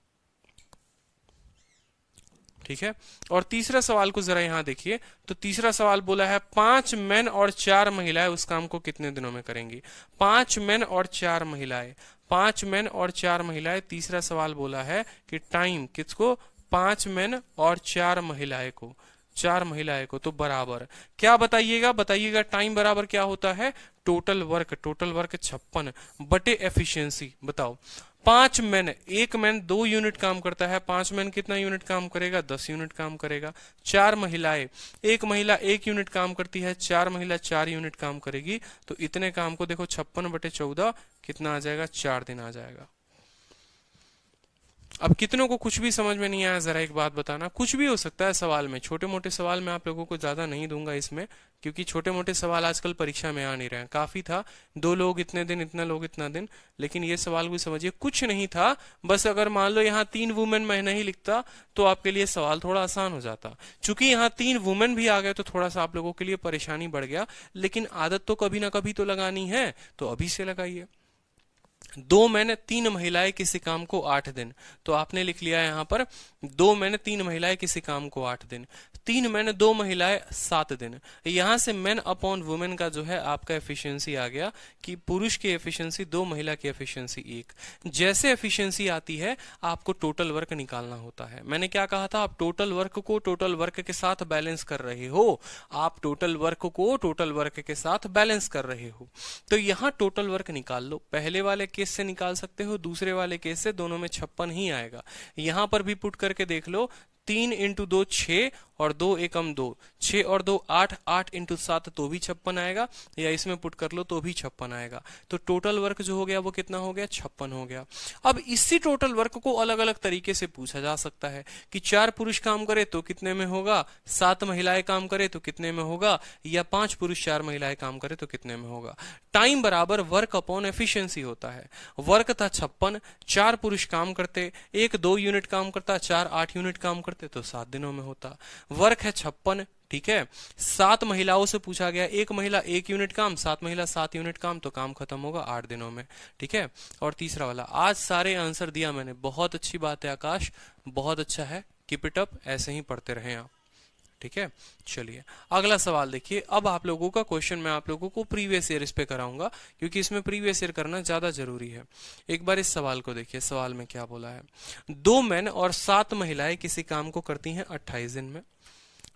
ठीक है, और तीसरा सवाल को जरा यहां देखिए। तो तीसरा सवाल बोला है 5 मैन और 4 महिलाएं उस काम को कितने दिनों में करेंगी। 5 मैन और 4 महिलाएं, 5 मैन और 4 महिलाएं। तीसरा सवाल बोला है कि टाइम किसको, 5 मैन और 4 महिलाएं को, 4 महिलाएं को। तो बराबर क्या बताइएगा, बताइएगा टाइम बराबर क्या होता है, टोटल वर्क 56 बटे एफिशिएंसी। बताओ 5 मैन, एक मैन 2 यूनिट काम करता है, 5 मैन कितना यूनिट काम करेगा, 10 यूनिट काम करेगा। 4 महिलाएं, एक महिला 1 यूनिट काम करती है, 4 महिला 4 यूनिट काम करेगी। तो इतने काम को देखो 56 बटे 14 कितना आ जाएगा, 4 दिन आ जाएगा। अब कितनों को कुछ भी समझ में नहीं आया, जरा एक बात बताना। कुछ भी हो सकता है सवाल में, छोटे मोटे सवाल में आप लोगों को ज्यादा नहीं दूंगा इसमें, क्योंकि छोटे मोटे सवाल आजकल परीक्षा में आ नहीं रहे हैं। काफी था 2 लोग इतने दिन, इतना लोग इतना दिन, लेकिन ये सवाल भी समझिए कुछ नहीं था। बस अगर मान लो यहाँ 3 वुमेन मैं नहीं लिखता तो आपके लिए सवाल थोड़ा आसान हो जाता। चूंकि यहाँ 3 वुमेन भी आ गए तो थोड़ा सा आप लोगों के लिए परेशानी बढ़ गया, लेकिन आदत तो कभी ना कभी तो लगानी है, तो अभी से लगाइए। 2 मैंने 3 महिलाएं किसी काम को 8 दिन, तो आपने लिख लिया यहां पर 2 मैंने 3 महिलाएं किसी काम को 8 दिन, 3 मैंने 2 महिलाएं 7 दिन। यहां से मैन अपॉन वुमेन का जो है आपका एफिशिएंसी आ गया कि पुरुष की एफिशिएंसी 2, महिला की एफिशिएंसी 1। जैसे एफिशिएंसी आती है आपको टोटल वर्क निकालना होता है। मैंने क्या कहा था, आप टोटल वर्क को टोटल वर्क के साथ बैलेंस कर रहे हो, आप टोटल वर्क को टोटल वर्क के साथ बैलेंस कर रहे हो। तो यहां टोटल वर्क निकाल लो। पहले वाले केस से निकाल सकते हो, दूसरे वाले केस से, दोनों में 56 ही आएगा। यहां पर भी पुट करके देख लो, 3 इंटू 2 6 और 2 एकम 2, 6 और 2 8, 8 इंटू 7 तो भी 56 आएगा, या इसमें पुट कर लो तो भी 56 आएगा। तो टोटल वर्क जो हो गया वो कितना हो गया, 56 हो गया। अब इसी टोटल वर्क को अलग अलग तरीके से पूछा जा सकता है कि 4 पुरुष काम करे तो कितने में होगा, 7 महिलाएं काम करे तो कितने में होगा, या 5 पुरुष 4 महिलाएं काम करे तो कितने में होगा। टाइम बराबर वर्क अपॉन एफिशिएंसी होता है। वर्क था 56, 4 पुरुष काम करते, 1 2 यूनिट काम करता, 4 8 यूनिट काम करते, तो 7 दिनों में होता। वर्क है 56, ठीक है। 7 महिलाओं से पूछा गया, 1 महिला 1 यूनिट काम, 7 महिला 7 यूनिट काम, तो काम खत्म होगा 8 दिनों में, ठीक है। और तीसरा वाला, आज सारे आंसर दिया मैंने, बहुत अच्छी बात है आकाश, बहुत अच्छा है, कीप इट अप, ऐसे ही पढ़ते रहें आप, ठीक है। चलिए अगला सवाल देखिए। अब आप लोगों का क्वेश्चन मैं आप लोगों को प्रीवियस ईयर इस पे कराऊंगा, क्योंकि इसमें प्रीवियस ईयर करना ज्यादा जरूरी है। एक बार इस सवाल को देखिए, सवाल में क्या बोला है। 2 मैन और 7 महिलाएं किसी काम को करती हैं 28 दिन में,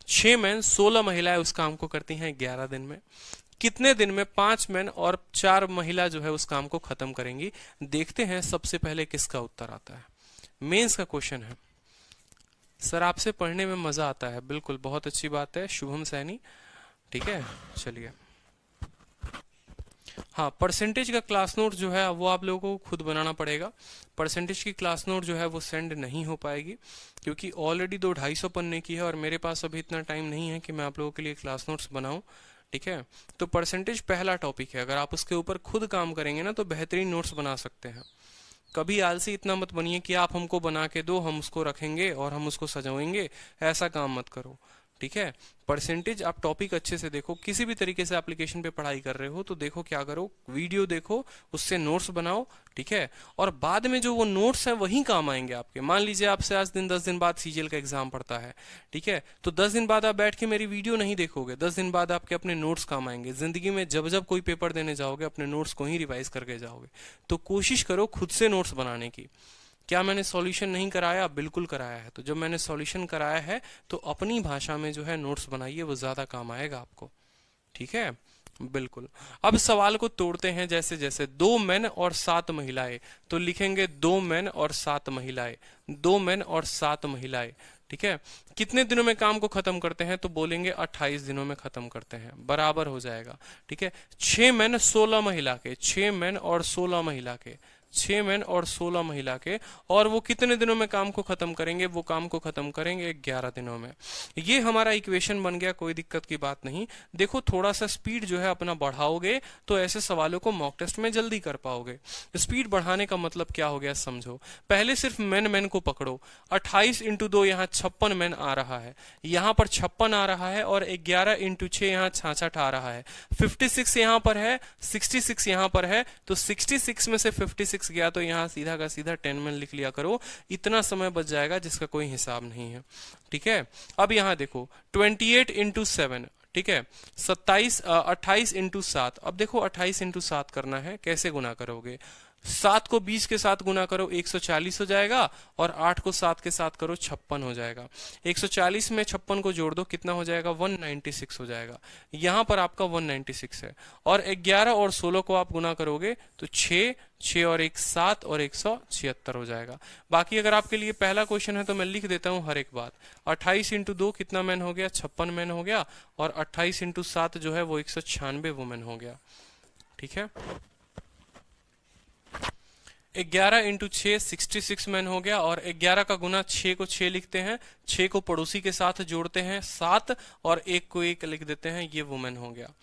6 मैन 16 महिलाएं उस काम को करती हैं 11 दिन में। कितने दिन में 5 मैन और 4 महिला जो है उस काम को खत्म करेंगी। देखते हैं सबसे पहले किसका उत्तर आता है। मेंस का क्वेश्चन है सर, आपसे पढ़ने में मजा आता है, बिल्कुल बहुत अच्छी बात है शुभम सैनी। ठीक है, चलिए। हाँ, परसेंटेज का क्लास नोट जो है वो आप लोगों को खुद बनाना पड़ेगा। परसेंटेज की क्लास नोट जो है वो सेंड नहीं हो पाएगी, क्योंकि ऑलरेडी 200-250 पन्ने की है और मेरे पास अभी इतना टाइम नहीं है कि मैं आप लोगों के लिए क्लास नोट्स बनाऊं। ठीक है, तो परसेंटेज पहला टॉपिक है, अगर आप उसके ऊपर खुद काम करेंगे ना तो बेहतरीन नोट्स बना सकते हैं। कभी आलसी इतना मत बनिए कि आप हमको बना के दो, हम उसको रखेंगे और हम उसको सजाएंगे, ऐसा काम मत करो। ठीक है, परसेंटेज आप टॉपिक अच्छे से देखो, किसी भी तरीके से एप्लीकेशन पे पढ़ाई कर रहे हो तो देखो क्या करो, वीडियो देखो, उससे नोट्स बनाओ। ठीक है, और बाद में जो वो नोट्स हैं वही काम आएंगे आपके। मान लीजिए आपसे आज 10 दिन बाद सीजीएल का एग्जाम पड़ता है, ठीक है, तो 10 दिन बाद आप बैठ के मेरी वीडियो नहीं देखोगे, 10 दिन बाद आपके अपने नोट्स काम आएंगे। जिंदगी में जब जब कोई पेपर देने जाओगे अपने नोट्स को ही रिवाइज करके जाओगे। तो कोशिश करो खुद से नोट्स बनाने की। क्या मैंने सॉल्यूशन नहीं कराया? बिल्कुल कराया है। तो जब मैंने सॉल्यूशन कराया है तो अपनी भाषा में जो है नोट्स बनाइए, वो ज्यादा काम आएगा आपको। ठीक है, बिल्कुल। अब सवाल को तोड़ते हैं, जैसे जैसे 2 मेन और 7 महिलाएं, तो लिखेंगे 2 मेन और 7 महिलाएं, 2 मेन और 7 महिलाएं। ठीक है, कितने दिनों में काम को खत्म करते हैं? तो बोलेंगे 28 दिनों में खत्म करते हैं, बराबर हो जाएगा। ठीक है, 6 मेन 16 महिला के, 6 मेन और 16 महिला के, 6 मेन और 16 महिला के, और वो कितने दिनों में काम को खत्म करेंगे? वो काम को खत्म करेंगे 11 दिनों में। ये हमारा इक्वेशन बन गया, कोई दिक्कत की बात नहीं। देखो थोड़ा सा स्पीड जो है अपना बढ़ाओगे तो ऐसे सवालों को मॉक टेस्ट में जल्दी कर पाओगे। स्पीड बढ़ाने का मतलब क्या हो गया समझो। पहले सिर्फ मेन को पकड़ो, 28 इंटू 2 यहाँ 56 मेन आ रहा है, यहाँ पर 56 आ रहा है, और 11 इंटू 6 यहाँ 66 आ रहा है, 56 यहाँ पर है, 66 यहाँ पर है, तो 66 में से 56 गया तो यहाँ सीधा का सीधा 10 में लिख लिया करो। इतना समय बच जाएगा जिसका कोई हिसाब नहीं है। ठीक है, अब यहाँ देखो 28 इंटू 7, ठीक है, 28 इंटू 7। अब देखो 28 इंटू 7 करना है, कैसे गुना करोगे? 7 को 20 के साथ गुना करो 140 हो जाएगा, और 8 को 7 के साथ करो 56 हो जाएगा। 140 में 56 को जोड़ दो, कितना हो जाएगा? 196 हो जाएगा। यहां पर आपका 196 है। और 11 और 16 को आप गुना करोगे तो 6 और 1 7 और 176 हो जाएगा। बाकी अगर आपके लिए पहला क्वेश्चन है तो मैं लिख देता हूं हर एक बात। 28 इंटू 2 कितना मैन हो गया? 56 मैन हो गया, और 28 इंटू 7 जो है वो 196 वुमेन हो गया। ठीक है, 11 इंटू 6 66 मैन हो गया, और 11 का गुना 6 को 6 लिखते हैं, 6 को पड़ोसी के साथ जोड़ते हैं 7, और 1 को 1 लिख देते हैं, ये वुमेन हो गया।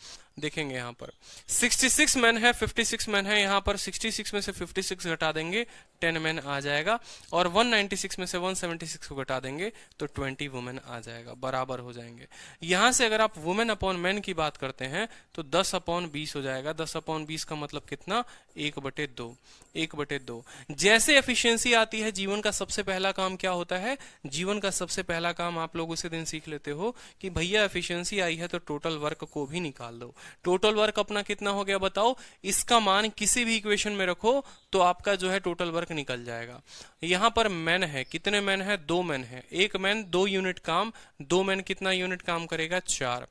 देखेंगे यहाँ पर 66 मैन है, 56 मैन है, यहाँ पर 66 में से 56 घटा देंगे 10 मैन आ जाएगा, और 196 में से 176 को घटा देंगे तो 20 वुमेन आ जाएगा, बराबर हो जाएंगे। यहां से अगर आप वुमेन अपॉन मैन की बात करते हैं तो 10 अपॉन 20 हो जाएगा। 10 अपॉन 20 का मतलब कितना? 1/2। 1/2। जैसे एफिशिएंसी आती है, जीवन का सबसे पहला काम क्या होता है? जीवन का सबसे पहला काम आप लोग उसी दिन सीख लेते हो कि भैया एफिशिएंसी आई है तो टोटल वर्क को भी निकाल दो। टोटल वर्क अपना कितना हो गया बताओ? इसका मान किसी भी इक्वेशन में रखो तो आपका जो है टोटल वर्क निकल जाएगा। यहां पर मैन है, कितने मैन है? 2 मैन है। 1 मैन 2 यूनिट काम, 2 मैन कितना यूनिट काम करेगा? 4।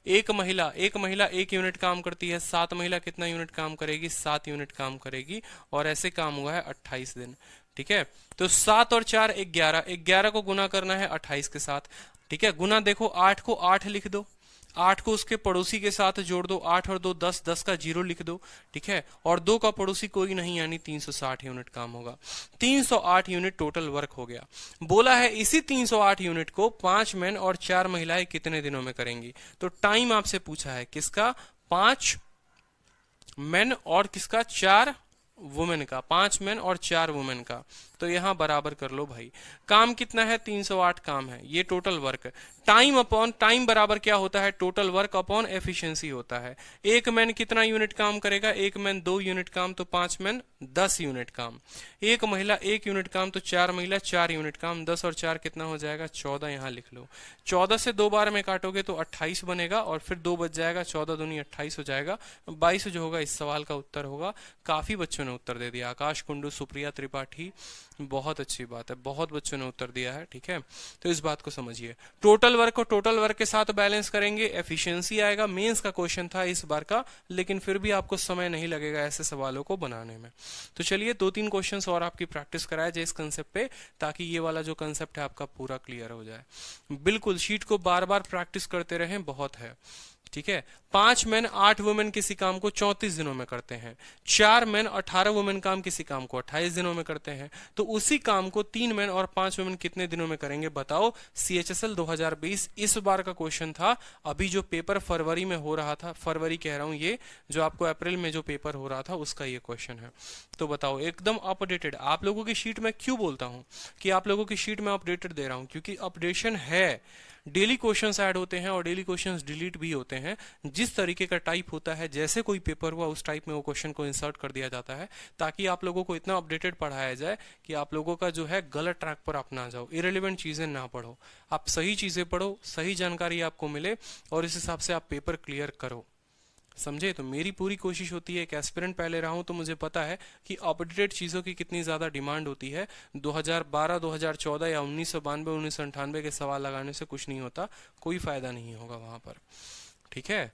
1 महिला 1 यूनिट काम करती है, 7 महिला कितना यूनिट काम करेगी? 7 यूनिट काम करेगी, और ऐसे काम हुआ है 28 दिन। ठीक है, तो 7 और 4 11, 11 को गुना करना है 28 के साथ। ठीक है, गुना देखो 8 को 8 लिख दो, 8 को उसके पड़ोसी के साथ जोड़ दो, 8 और 2 10, 10 का 0 लिख दो। ठीक है, और 2 का पड़ोसी कोई नहीं, यानी 360 यूनिट काम होगा। 308 यूनिट टोटल वर्क हो गया। बोला है इसी 308 यूनिट को 5 मैन और 4 महिलाएं कितने दिनों में करेंगी? तो टाइम आपसे पूछा है किसका? 5 मैन और किसका? 4 वुमेन का। 5 मैन और 4 वुमेन का, तो यहां बराबर कर लो भाई। काम कितना है? 308 काम है, ये total work. Time upon time बराबर क्या होता है? टोटल वर्क अपॉन एफिशिएंसी होता है। 1 मैन कितना यूनिट काम करेगा? 1 मैन 2 यूनिट काम, तो 5 मैन 10 यूनिट काम। 1 महिला 1 यूनिट काम, तो 4 महिला 4 यूनिट काम। 10 और 4 कितना हो जाएगा? 14, यहां लिख लो। 14 से 2 बार में काटोगे तो 28 बनेगा, और फिर 2 बच जाएगा, 14 दूनी 28 हो जाएगा। 22 जो होगा इस सवाल का उत्तर होगा। काफी बच्चों ने उत्तर दे दिया। आकाश कुंडू, सुप्रिया त्रिपाठी, बहुत अच्छी बात है, बहुत बच्चों ने उत्तर दिया है। ठीक है, तो इस बात को समझिए। टोटल वर्क को टोटल वर्क के साथ बैलेंस करेंगे, एफिशिएंसी आएगा। मेंस का क्वेश्चन था इस बार का, लेकिन फिर भी आपको समय नहीं लगेगा ऐसे सवालों को बनाने में। तो चलिए 2-3 क्वेश्चंस और आपकी प्रैक्टिस कराया जाए इस कंसेप्ट पे, ताकि ये वाला जो कंसेप्ट है आपका पूरा क्लियर हो जाए। बिल्कुल शीट को बार बार प्रैक्टिस करते रहें, बहुत है। ठीक है। 5 मैन 8 वुमेन किसी काम को 34 दिनों में करते हैं, 4 मैन 18 वुमेन काम किसी काम को 28 दिनों में करते हैं, तो उसी काम को 3 मैन और 5 वुमेन कितने दिनों में करेंगे बताओ। CHSL 2020 इस बार का क्वेश्चन था। अभी जो पेपर फरवरी में हो रहा था, फरवरी कह रहा हूं, ये जो आपको अप्रैल में जो पेपर हो रहा था उसका ये क्वेश्चन है। तो बताओ, एकदम अपडेटेड। आप लोगों की शीट में क्यों बोलता हूं कि आप लोगों की शीट में अपडेटेड दे रहा हूं, क्योंकि अपडेशन है। डेली क्वेश्चंस ऐड होते हैं और डेली क्वेश्चंस डिलीट भी होते हैं। जिस तरीके का टाइप होता है, जैसे कोई पेपर हुआ उस टाइप में वो क्वेश्चन को इंसर्ट कर दिया जाता है, ताकि आप लोगों को इतना अपडेटेड पढ़ाया जाए कि आप लोगों का जो है गलत ट्रैक पर आप ना जाओ, इरेलीवेंट चीजें ना पढ़ो, आप सही चीजें पढ़ो, सही जानकारी आपको मिले और इस हिसाब से आप पेपर क्लियर करो। समझे? तो मेरी पूरी कोशिश होती है, एक एस्पिरेंट पहले रहा हूं तो मुझे पता है कि अपडेटेड चीजों की कितनी ज्यादा डिमांड होती है। 2012, 2014 या 1992, 1998 के सवाल लगाने से कुछ नहीं होता, कोई फायदा नहीं होगा वहां पर। ठीक है।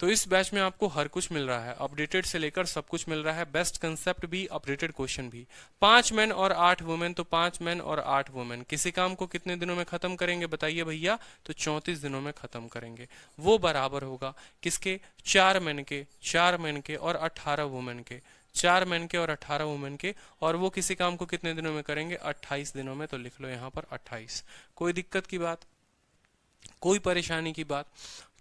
तो इस बैच में आपको हर कुछ मिल रहा है, अपडेटेड से लेकर सब कुछ मिल रहा है, बेस्ट कंसेप्ट भी, अपडेटेड क्वेश्चन भी। 5 मैन और 8 वुमेन, तो 5 मैन और 8 वुमेन किसी काम को कितने दिनों में खत्म करेंगे बताइए भैया? तो 34 दिनों में खत्म करेंगे। वो बराबर होगा किसके? 4 मैन के, 4 मैन के और 18 वुमेन के, 4 मैन के और 18 वुमेन के। और वो किसी काम को कितने दिनों में करेंगे? 28 दिनों में। तो लिख लो यहाँ पर 28। कोई दिक्कत की बात, कोई परेशानी की बात?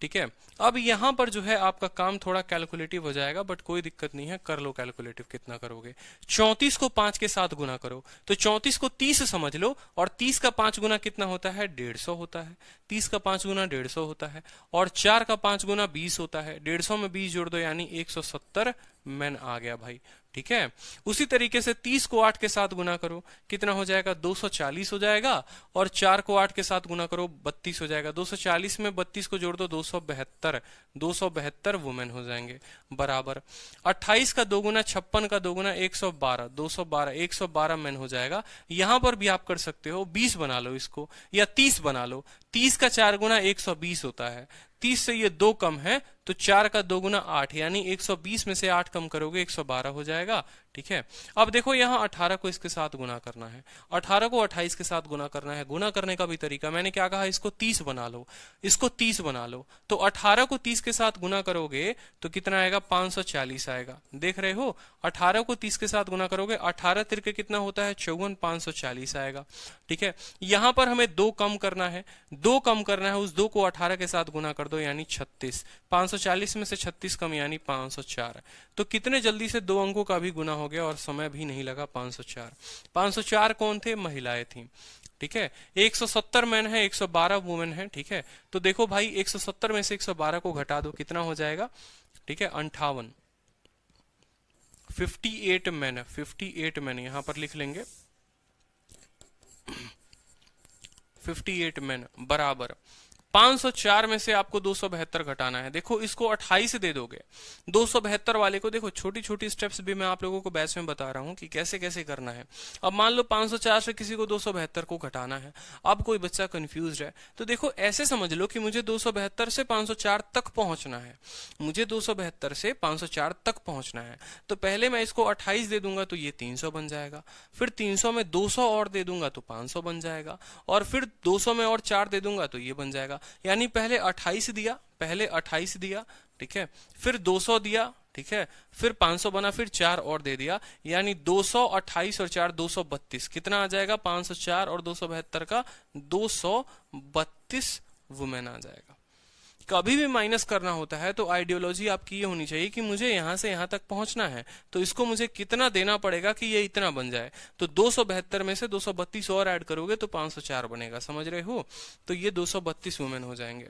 ठीक है। अब यहां पर जो है आपका काम थोड़ा कैलकुलेटिव हो जाएगा, बट कोई दिक्कत नहीं है, कर लो कैलकुलेटिव। कितना करोगे? 34 को 5 के साथ गुना करो, तो 34 को 30 समझ लो, और 30 का 5 गुना कितना होता है? 150 होता है। 30 का 5 गुना 150 होता है, और 4 का 5 गुना 20 होता है। 150 में 20 जोड़ दो, यानी 170 मैन आ गया भाई। ठीक है। उसी तरीके से 30 को 8 के साथ गुना करो, कितना हो जाएगा? 240 हो जाएगा, और 4 को 8 के साथ गुना करो, 32 हो जाएगा। 240 में 32 को जोड़ दो, 272, 272 वुमेन हो जाएंगे, बराबर। 28 का 2 गुना 56 का 2 गुना 112, 212, 112 मैन हो जाएगा। यहां पर भी आप कर सकते हो, 20 बना लो इसको, या 30 बना लो। 30 का 4 गुना 120 होता है, 30 से ये 2 कम है, तो 4 का 2 गुना 8, यानी 120 में से 8 कम करोगे 112 हो जाएगा। ठीक है। अब देखो यहाँ 18 को इसके साथ गुना करना है, 18 को 28 के साथ गुना करना है। गुना करने का भी तरीका मैंने क्या कहा? इसको 30 बना लो, इसको 30 बना लो। तो 18 को 30 के साथ गुना करोगे तो कितना आएगा? 540 आएगा। देख रहे हो? 18 को 30 के साथ गुना करोगे, 18 तिरके कितना होता है? 54, 540 आएगा। ठीक है। यहां पर हमें 2 कम करना है, 2 कम करना है, उस 2 को 18 के साथ गुना कर दो, यानी 36। 540 में से 36 कम, यानी 504। तो कितने जल्दी से 2 अंकों का भी गुना हो गया और समय भी नहीं लगा। 504। 504 कौन थे? महिलाएं थी। ठीक है। 170 मैन है, 112 वुमेन है। ठीक है। तो देखो भाई, 170 में से 112 को घटा दो, कितना हो जाएगा? ठीक है, 58। 58 मैन है, 58 मैन यहां पर लिख लेंगे, 58 मैन बराबर 504 में से आपको 272 घटाना है। देखो, इसको 28 दे दोगे, 272 वाले को देखो, छोटी छोटी स्टेप्स भी मैं आप लोगों को बैच में बता रहा हूं कि कैसे कैसे करना है। अब मान लो 504 से किसी को 272 को घटाना है। अब कोई बच्चा कंफ्यूज है, तो देखो ऐसे समझ लो कि मुझे 272 से 504 तक पहुंचना है, मुझे 272 से 504 तक पहुंचना है। तो पहले मैं इसको 28 दे दूंगा तो ये 300 बन जाएगा, फिर 300 में 200 और दे दूंगा तो 500 बन जाएगा, और फिर 200 में और 4 दे दूंगा तो ये बन जाएगा। यानी पहले 28 दिया, पहले 28 दिया, ठीक है, फिर 200 दिया, ठीक है, फिर 500 बना, फिर 4 और दे दिया, यानी 200, 28 और 4 232। कितना आ जाएगा? 504 और 272 का 232 वुमेन आ जाएगा। कभी भी माइनस करना होता है तो आइडियोलॉजी आपकी ये होनी चाहिए कि मुझे यहां से यहां तक पहुंचना है, तो इसको मुझे कितना देना पड़ेगा कि ये इतना बन जाए। तो 272 में से 232 और ऐड करोगे तो 504 बनेगा। समझ रहे हो? तो ये 232 वुमेन हो जाएंगे।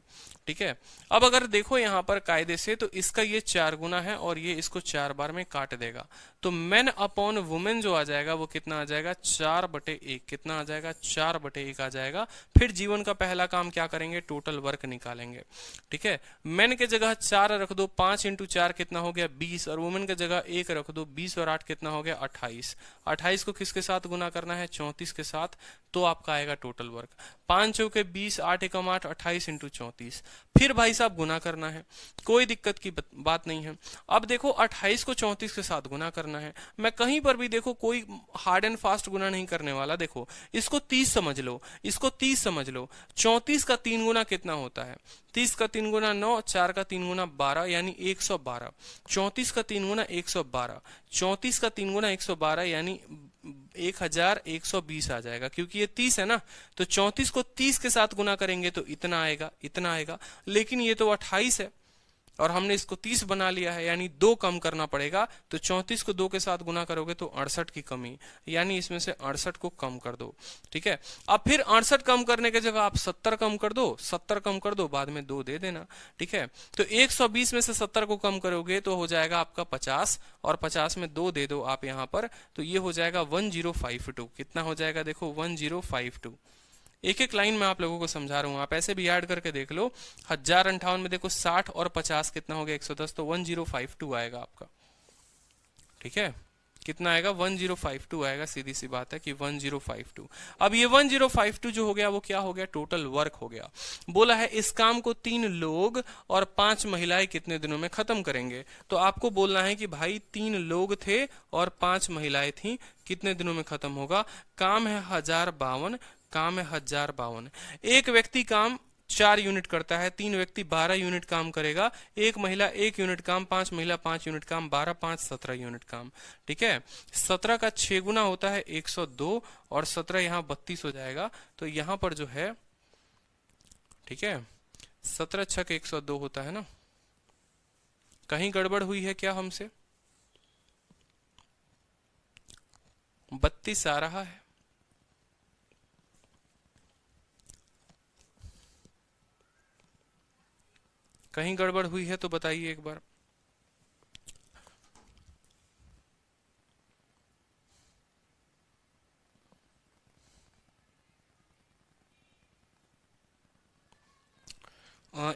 ठीक है। अब अगर देखो यहां पर कायदे से, तो इसका ये 4 गुना है और ये इसको 4 बार में काट देगा, तो मैन अपॉन वुमेन जो आ जाएगा वो कितना आ जाएगा? 4/1। कितना आ जाएगा? 4/1 आ जाएगा। फिर जीवन का पहला काम क्या करेंगे? टोटल वर्क निकालेंगे। ठीक है। मैन के जगह 4 रख दो, 5 × 4 कितना हो गया? 20, और वुमेन के जगह 1 रख दो, 20 और 8 कितना हो गया? 28। 28 को किसके साथ गुना करना है? 34 के साथ, तो आपका आएगा टोटल वर्क 5 चौके 20, 8 एकम 8, 28 × 34। फिर भाई साहब गुना करना है, कोई दिक्कत की बात नहीं है। अब देखो 28 को 34 के साथ गुना करना है। मैं कहीं पर भी देखो कोई हार्ड एंड फास्ट गुना नहीं करने वाला। देखो इसको 30 समझ लो, इसको 30 समझ लो। 34 का 3 गुना कितना होता है? 30 का 3 गुना 9, 4 का 3 गुना 12 यानी 112, 34 का 3 गुना 112, 34 का 3 गुना 112 यानी 1120 आ जाएगा, क्योंकि ये 30 है ना, तो 34 को 30 के साथ गुना करेंगे तो इतना आएगा, इतना आएगा। लेकिन ये तो 28 है और हमने इसको 30 बना लिया है, यानी 2 कम करना पड़ेगा। तो 34 को 2 के साथ गुना करोगे तो 68 की कमी, यानी इसमें से 68 को कम कर दो। ठीक है, अब फिर 68 कम करने की जगह आप 70 कम कर दो, 70 कम कर दो, बाद में 2 दे देना। ठीक है, तो 120 में से 70 को कम करोगे तो हो जाएगा आपका 50, और 50 में 2 दे दो आप यहाँ पर, तो ये हो जाएगा 1052। कितना हो जाएगा देखो, 1052। एक एक लाइन में आप लोगों को समझा रहा हूं, आप ऐसे भी याद करके देख लो। 1058 में देखो 60 और 50 कितना हो गया, 110, तो 1052 आएगा आपका। ठीक है, कितना आएगा, 1052 आएगा, सीधी सी बात है कि 1052। अब ये 1052 जो हो गया वो क्या हो गया, टोटल वर्क हो गया। बोला है इस काम को 3 लोग और 5 महिलाएं कितने दिनों में खत्म करेंगे, तो आपको बोलना है कि भाई 3 लोग थे और 5 महिलाएं थी, कितने दिनों में खत्म होगा। काम है 1052, काम है 1052। एक व्यक्ति काम 4 यूनिट करता है, 3 व्यक्ति 12 यूनिट काम करेगा, एक महिला 1 यूनिट काम, 5 महिला 5 यूनिट काम, 12 5 17 यूनिट काम। ठीक है, 17 का 6 गुना होता है 102, और 17 यहाँ 32 हो जाएगा, तो यहाँ पर जो है, ठीक है, 17 छक 102 होता है ना। कहीं गड़बड़ हुई है क्या हमसे, 32 आ रहा है। कहीं गड़बड़ हुई है तो बताइए एक बार।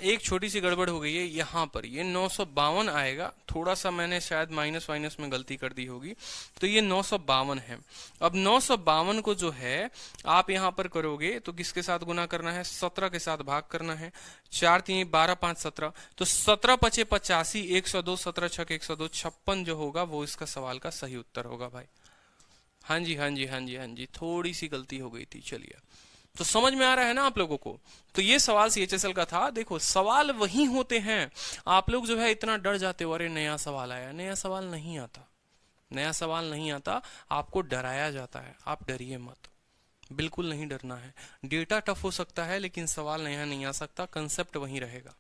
एक छोटी सी गड़बड़ हो गई है यहाँ पर, ये 952 आएगा, थोड़ा सा मैंने शायद माइनस वाइनस में गलती कर दी होगी, तो ये 952 है। अब 952 को जो है आप यहाँ पर करोगे तो किसके साथ गुना करना है, 17 के साथ भाग करना है। 4 3 12 5 17, तो 17 पचे 85, 102, 17 छक 102, 56 जो होगा वो इसका सवाल का सही उत्तर होगा भाई। हाँ जी हाँ जी हाँ जी हाँ जी, थोड़ी सी गलती हो गई थी। चलिए, तो समझ में आ रहा है ना आप लोगों को। तो ये सवाल CHSL का था। देखो सवाल वही होते हैं, आप लोग जो है इतना डर जाते हो, अरे नया सवाल आया। नया सवाल नहीं आता, नया सवाल नहीं आता, आपको डराया जाता है। आप डरिए मत, बिल्कुल नहीं डरना है। डेटा टफ हो सकता है लेकिन सवाल नया नहीं आ सकता, कंसेप्ट वही रहेगा।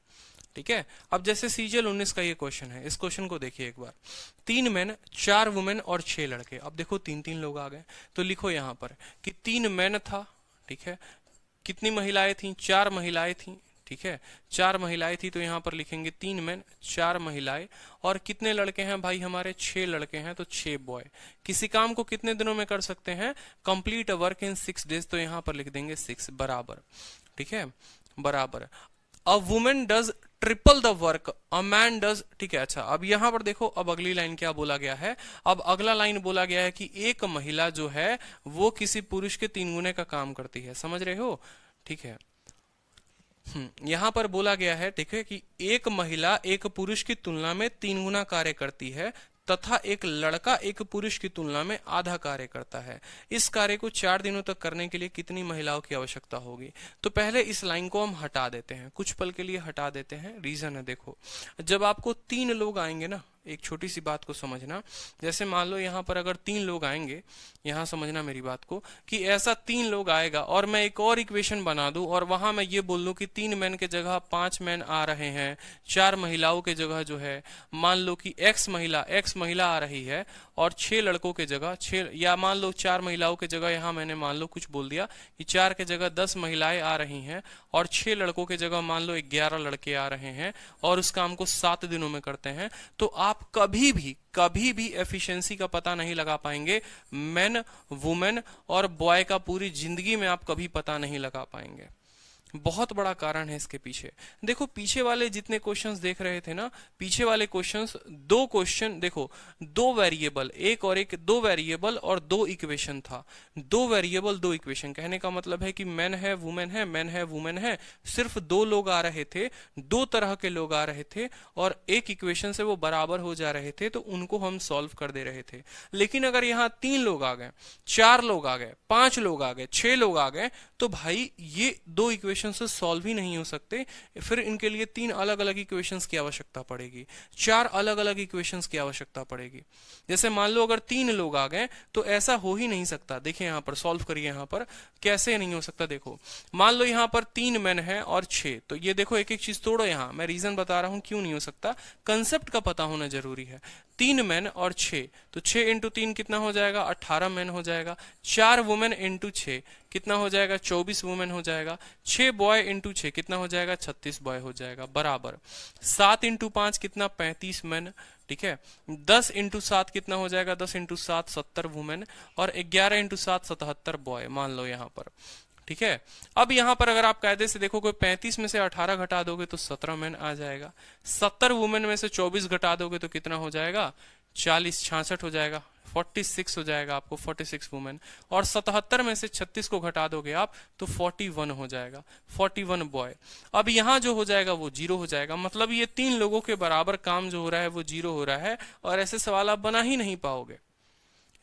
ठीक है, अब जैसे CGL 19 का ये क्वेश्चन है, इस क्वेश्चन को देखिए एक बार। 3 मैन 4 वुमेन और 6 लड़के। अब देखो 3-3 लोग आ गए, तो लिखो यहाँ पर कि 3 मैन था। ठीक है, कितनी महिलाएं थी, 4 महिलाएं थी। ठीक है, 4 महिलाएं थी, तो यहाँ पर लिखेंगे 3 मैन 4 महिलाएं, और कितने लड़के हैं भाई हमारे, 6 लड़के हैं, तो 6 बॉय। किसी काम को कितने दिनों में कर सकते हैं, complete a work in 6 days, तो यहाँ पर लिख देंगे 6 बराबर। ठीक है, बराबर। A woman does triple the work a man does. ठीक है, अच्छा अब यहां पर देखो, अब अगली लाइन क्या बोला गया है। अब अगला लाइन बोला गया है कि एक महिला जो है वो किसी पुरुष के 3 गुने का काम करती है। समझ रहे हो। ठीक है, यहां पर बोला गया है, ठीक है, कि एक महिला एक पुरुष की तुलना में 3 गुना कार्य करती है, तथा एक लड़का एक पुरुष की तुलना में आधा कार्य करता है। इस कार्य को 4 दिनों तक करने के लिए कितनी महिलाओं की आवश्यकता होगी। तो पहले इस लाइन को हम हटा देते हैं, कुछ पल के लिए हटा देते हैं। रीजन है, देखो जब आपको 3 लोग आएंगे ना, एक छोटी सी बात को समझना। जैसे मान लो यहाँ पर अगर 3 लोग आएंगे, यहाँ समझना मेरी बात को, कि ऐसा 3 लोग आएगा और मैं एक और इक्वेशन बना दूं और वहां मैं ये बोल दूं कि 3 मैन के जगह 5 मैन आ रहे हैं, 4 महिलाओं के जगह जो है मान लो कि x महिला आ रही है, और 6 लड़कों के जगह 6, या मान लो 4 महिलाओं के जगह यहाँ मैंने मान लो कुछ बोल दिया कि 4 के जगह 10 महिलाएं आ रही हैं, और 6 लड़कों के जगह मान लो 11 लड़के आ रहे हैं, और उस काम को 7 दिनों में करते हैं। तो आप कभी भी एफिशिएंसी का पता नहीं लगा पाएंगे। मैन, वुमेन और बॉय का पूरी जिंदगी में आप कभी पता नहीं लगा पाएंगे। बहुत बड़ा कारण है इसके पीछे। देखो पीछे वाले जितने क्वेश्चंस देख रहे थे ना, पीछे वाले क्वेश्चंस 2 क्वेश्चन देखो, 2 वेरिएबल, एक और एक, 2 वेरिएबल और 2 इक्वेशन था। 2 वेरिएबल 2 इक्वेशन, कहने का मतलब है कि मैन है वुमेन है, मैन है वुमेन है, सिर्फ 2 लोग आ रहे थे, 2 तरह के लोग आ रहे थे, और एक इक्वेशन से वो बराबर हो जा रहे थे, तो उनको हम सॉल्व कर दे रहे थे। लेकिन अगर यहाँ 3 लोग आ गए, 4 लोग आ गए, 5 लोग आ गए, 6 लोग आ गए, तो भाई ये 2 इक्वेशन इक्वेशन से सॉल्व ही नहीं हो सकते, फिर इनके लिए 3 अलग अलग इक्वेशंस की आवश्यकता पड़ेगी, 4 अलग अलग इक्वेशंस की आवश्यकता पड़ेगी। जैसे मान लो अगर 3 लोग आ गए तो ऐसा हो ही नहीं सकता। देखिए यहाँ पर सॉल्व करिए, यहाँ पर कैसे नहीं हो सकता। देखो मान लो यहाँ पर 3 मेन है और 6, तो ये देखो एक एक चीज तोड़ो। यहाँ मैं रीजन बता रहा हूं क्यों नहीं हो सकता, कंसेप्ट का पता होना जरूरी है। 3 मेन और 6, तो 6 इंटू 3 कितना हो जाएगा, 18 मेन हो जाएगा। 4 वुमेन इंटू 6 कितना हो जाएगा, 24 वुमेन हो जाएगा। 6 बॉय इंटू 6 कितना हो जाएगा, 36 बॉय हो जाएगा, बराबर। 7 इंटू 5 कितना, 35 मेन, ठीक है। 10 इंटू 7 कितना हो जाएगा, 10 इंटू 7 70 वुमेन, और 11 इंटू 7 77 बॉय, मान लो यहाँ पर, ठीक है। अब यहां पर अगर आप कायदे से देखो, कोई 35 में से 18 घटा दोगे तो 17 मैन आ जाएगा। 70 वुमेन में से 24 घटा दोगे तो कितना हो जाएगा, 40, 66 हो जाएगा, 46 हो जाएगा आपको, 46 वुमेन। और 77 में से 36 को घटा दोगे आप तो 41 हो जाएगा, 41 बॉय। अब यहां जो हो जाएगा वो 0 हो जाएगा, मतलब ये 3 लोगों के बराबर काम जो हो रहा है वो 0 हो रहा है। और ऐसे सवाल आप बना ही नहीं पाओगे,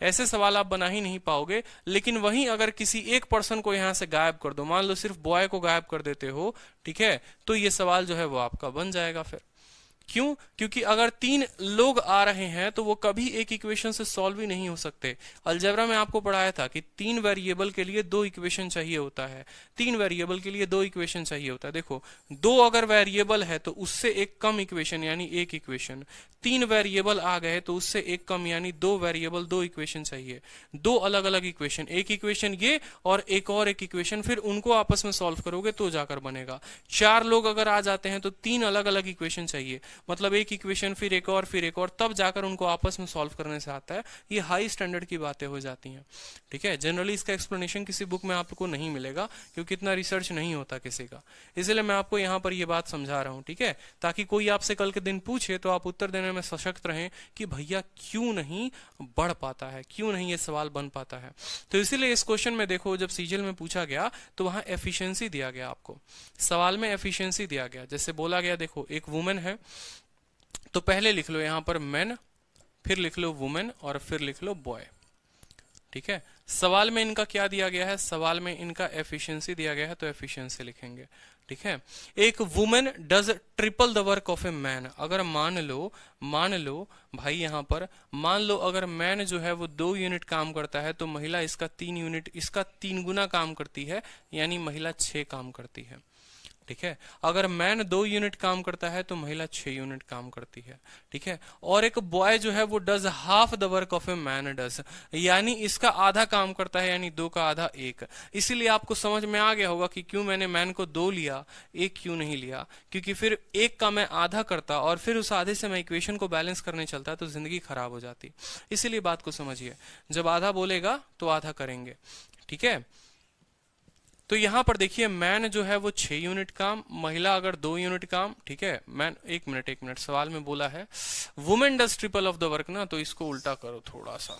ऐसे सवाल आप बना ही नहीं पाओगे। लेकिन वहीं अगर किसी एक पर्सन को यहां से गायब कर दो, मान लो सिर्फ बॉय को गायब कर देते हो, ठीक है, तो ये सवाल जो है वो आपका बन जाएगा फिर। क्यों? क्योंकि अगर 3 लोग आ रहे हैं तो वो कभी एक इक्वेशन से सॉल्व ही नहीं हो सकते। अलजेब्रा में आपको पढ़ाया था कि 3 वेरिएबल के लिए 2 इक्वेशन चाहिए होता है, 3 वेरिएबल के लिए 2 इक्वेशन चाहिए होता है। देखो 2 अगर वेरिएबल है तो उससे एक कम इक्वेशन यानी एक इक्वेशन, 3 वेरिएबल आ गए तो उससे एक कम यानी 2 वेरिएबल 2 इक्वेशन चाहिए, 2 अलग अलग इक्वेशन, एक इक्वेशन ये और एक इक्वेशन, फिर उनको आपस में सॉल्व करोगे तो जाकर बनेगा। 4 लोग अगर आ जाते हैं तो 3 अलग अलग इक्वेशन चाहिए, मतलब एक इक्वेशन फिर एक और, तब जाकर उनको आपस में सॉल्व करने से आता है। ये हाई स्टैंडर्ड की बातें हो जाती हैं, ठीक है। जनरली इसका एक्सप्लेनेशन किसी बुक में आपको नहीं मिलेगा क्योंकि इतना रिसर्च नहीं होता किसी का, इसलिए मैं आपको यहाँ पर ये बात समझा रहा हूँ, ठीक है, ताकि कोई आपसे कल के दिन पूछे तो आप उत्तर देने में सशक्त रहें कि भैया क्यों नहीं बढ़ पाता है, क्यों नहीं ये सवाल बन पाता है। तो इसीलिए इस क्वेश्चन में देखो, जब सीजीएल में पूछा गया तो वहां एफिशिएंसी दिया गया, आपको सवाल में एफिशिएंसी दिया गया। जैसे बोला गया, देखो एक वुमेन है तो पहले लिख लो यहां पर मैन, फिर लिख लो वुमेन और फिर लिख लो बॉय, ठीक है। सवाल में इनका क्या दिया गया है, सवाल में इनका एफिशिएंसी दिया गया है तो एफिशिएंसी लिखेंगे, ठीक है। एक women does triple the work of a man, अगर मान लो भाई यहां पर मान लो अगर मैन जो है वो 2 यूनिट काम करता है तो महिला इसका 3 यूनिट, इसका 3 गुना काम करती है, यानी महिला 6 काम करती है, ठीक है। अगर मैन 2 यूनिट काम करता है तो महिला 6 यूनिट काम करती है, ठीक है। और एक बॉय जो है वो does half the work of a man does, यानी इसका आधा काम करता है, यानी 2 का आधा 1। इसीलिए आपको समझ में आ गया होगा कि क्यों मैंने मैन को 2 लिया, 1 क्यों नहीं लिया, क्योंकि फिर 1 का मैं आधा करता और फिर उस आधे से मैं इक्वेशन को बैलेंस करने चलता तो जिंदगी खराब हो जाती। इसीलिए बात को समझिए, जब आधा बोलेगा तो आधा करेंगे, ठीक है। तो यहां पर देखिए मैन जो है वो 6 यूनिट काम, महिला अगर 2 यूनिट काम, ठीक है। मैन एक मिनट सवाल में बोला है women does triple of the work ना, तो इसको उल्टा करो थोड़ा सा,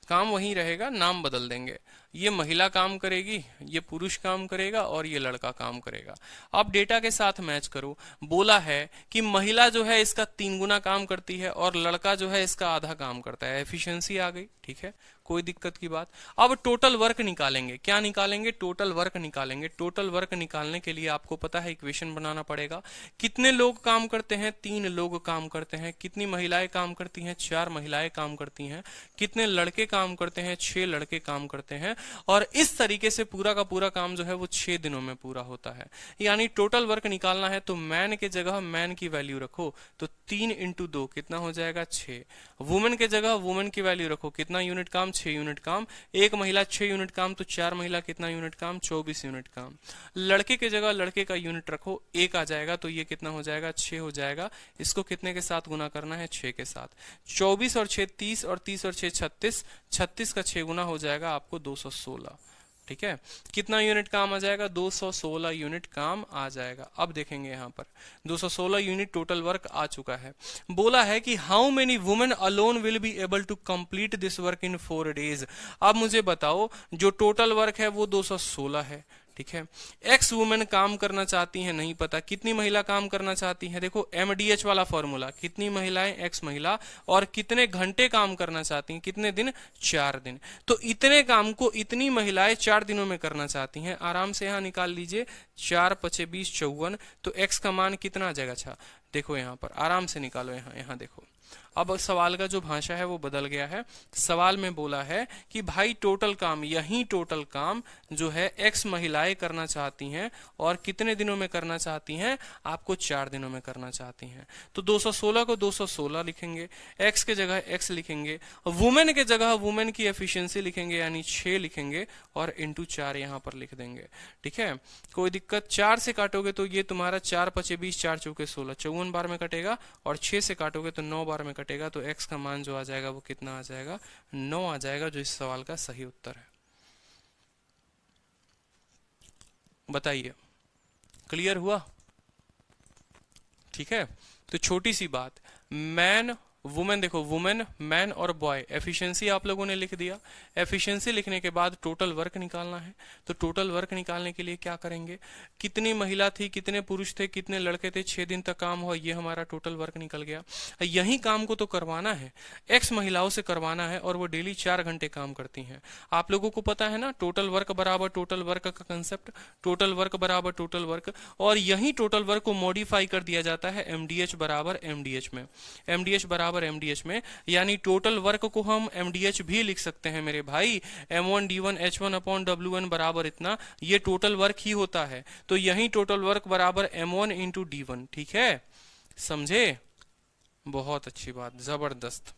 काम वही रहेगा, नाम बदल देंगे। ये महिला काम करेगी, ये पुरुष काम करेगा और ये लड़का काम करेगा। अब डेटा के साथ मैच करो, बोला है कि महिला जो है इसका 3 गुना काम करती है और लड़का जो है इसका आधा काम करता है, एफिशिएंसी आ गई, ठीक है, कोई दिक्कत की बात। अब टोटल वर्क निकालेंगे, क्या निकालेंगे, टोटल वर्क निकालेंगे। टोटल वर्क निकालने के लिए आपको पता है इक्वेशन बनाना पड़ेगा। कितने लोग काम करते हैं, 3 लोग काम करते हैं। कितनी महिलाएं काम करती हैं, 4 महिलाएं काम करती हैं। कितने लड़के काम करते हैं, 6 लड़के काम करते हैं। और इस तरीके से पूरा का पूरा काम जो है वो 6 दिनों में पूरा होता है। यानी टोटल वर्क निकालना है तो मैन के जगह मैन की वैल्यू रखो, तो 3 इंटू 2 कितना हो जाएगा, 6। वुमेन के जगह वुमेन की वैल्यू रखो, कितना यूनिट काम, 6 यूनिट काम। एक महिला 6 यूनिट काम तो 4 महिला कितना यूनिट काम, 24 यूनिट काम। लड़के के जगह लड़के का यूनिट रखो, 1 आ जाएगा तो ये कितना हो जाएगा, 6 हो जाएगा। इसको कितने के साथ गुना करना है, 6 के साथ। 24 और 6 30 और 30 और 6 36, 36 का 6 गुना हो जाएगा आपको 216, ठीक है। कितना यूनिट काम आ जाएगा, 216 यूनिट काम आ जाएगा। अब देखेंगे यहाँ पर 216 यूनिट टोटल वर्क आ चुका है। बोला है कि how many women alone will be able to complete this work in 4 days। अब मुझे बताओ जो टोटल वर्क है वो 216 है, ठीक है। एक्स वुमेन काम करना चाहती हैं, नहीं पता कितनी महिला काम करना चाहती हैं। देखो एमडीएच वाला फॉर्मूला, कितनी महिलाएं एक्स महिला और कितने घंटे काम करना चाहती हैं, कितने दिन, 4 दिन। तो इतने काम को इतनी महिलाएं 4 दिनों में करना चाहती हैं। आराम से यहां निकाल लीजिए, 4 पचे 20 54। तो एक्स का मान कितना आ जाएगा? अच्छा देखो यहां पर आराम से निकालो, यहां देखो। अब सवाल का जो भाषा है वो बदल गया है। सवाल में बोला है कि भाई टोटल काम, यही टोटल काम जो है एक्स महिलाएं करना चाहती हैं और कितने दिनों में करना चाहती हैं? आपको 4 दिनों में करना चाहती हैं। तो 216 को 216 लिखेंगे, एक्स के जगह एक्स लिखेंगे, वुमेन के जगह वुमेन की एफिशिएंसी लिखेंगे यानी 6 लिखेंगे और इंटू 4 यहां पर लिख देंगे। ठीक है, कोई दिक्कत? 4 से काटोगे तो ये तुम्हारा 4 पचे 20 4 चौके 16 54 बार में कटेगा और 6 से काटोगे तो 9 बार में कटेगा। तो x का मान जो आ जाएगा वो कितना आ जाएगा? 9 आ जाएगा, जो इस सवाल का सही उत्तर है। बताइए, क्लियर हुआ? ठीक है, तो छोटी सी बात, मैन वुमेन, देखो वुमेन मैन और बॉय, एफिशिएंसी आप लोगों ने लिख दिया। एफिशिएंसी लिखने के बाद टोटल वर्क निकालना है। तो टोटल वर्क निकालने के लिए क्या करेंगे? कितनी महिला थी, कितने पुरुष थे, कितने लड़के थे, 6 दिन तक काम हुआ, ये हमारा टोटल वर्क निकल गया। यही काम को तो करवाना है, एक्स महिलाओं से करवाना है और वो डेली 4 घंटे काम करती हैं। आप लोगों को पता है ना, टोटल वर्क बराबर टोटल वर्क का कंसेप्ट, टोटल वर्क बराबर टोटल वर्क। और यही टोटल वर्क को मॉडिफाई कर दिया जाता है एमडीएच बराबर एमडीएच में, एमडीएच बराबर एमडीएच में। यानी टोटल वर्क को हम एमडीएच भी लिख सकते हैं मेरे भाई, m1 d1 h1 upon w1 बराबर इतना, ये टोटल वर्क ही होता है। तो यही टोटल वर्क बराबर m1 इंटू d1। ठीक है, समझे? बहुत अच्छी बात, जबरदस्त।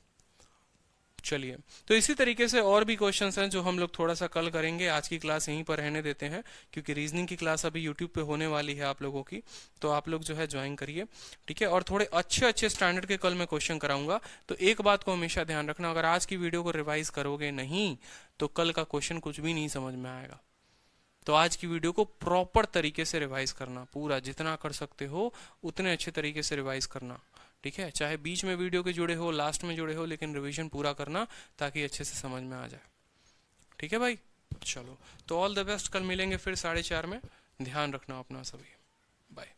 चलिए, तो इसी तरीके से और भी क्वेश्चंस हैं जो हम लोग थोड़ा सा कल करेंगे। आज की क्लास यहीं पर रहने देते हैं क्योंकि रीजनिंग की क्लास अभी यूट्यूब पे होने वाली है आप लोगों की, तो आप लोग जो है ज्वाइन करिए। ठीक है, और थोड़े अच्छे अच्छे स्टैंडर्ड के कल मैं क्वेश्चन कराऊंगा। तो एक बात को हमेशा ध्यान रखना, अगर आज की वीडियो को रिवाइज करोगे नहीं तो कल का क्वेश्चन कुछ भी नहीं समझ में आएगा। तो आज की वीडियो को प्रॉपर तरीके से रिवाइज करना, पूरा जितना कर सकते हो उतने अच्छे तरीके से रिवाइज करना। ठीक है, चाहे बीच में वीडियो के जुड़े हो, लास्ट में जुड़े हो, लेकिन रिवीजन पूरा करना ताकि अच्छे से समझ में आ जाए। ठीक है भाई, चलो तो ऑल द बेस्ट, कल मिलेंगे फिर 4:30 में। ध्यान रखना अपना सभी, बाय।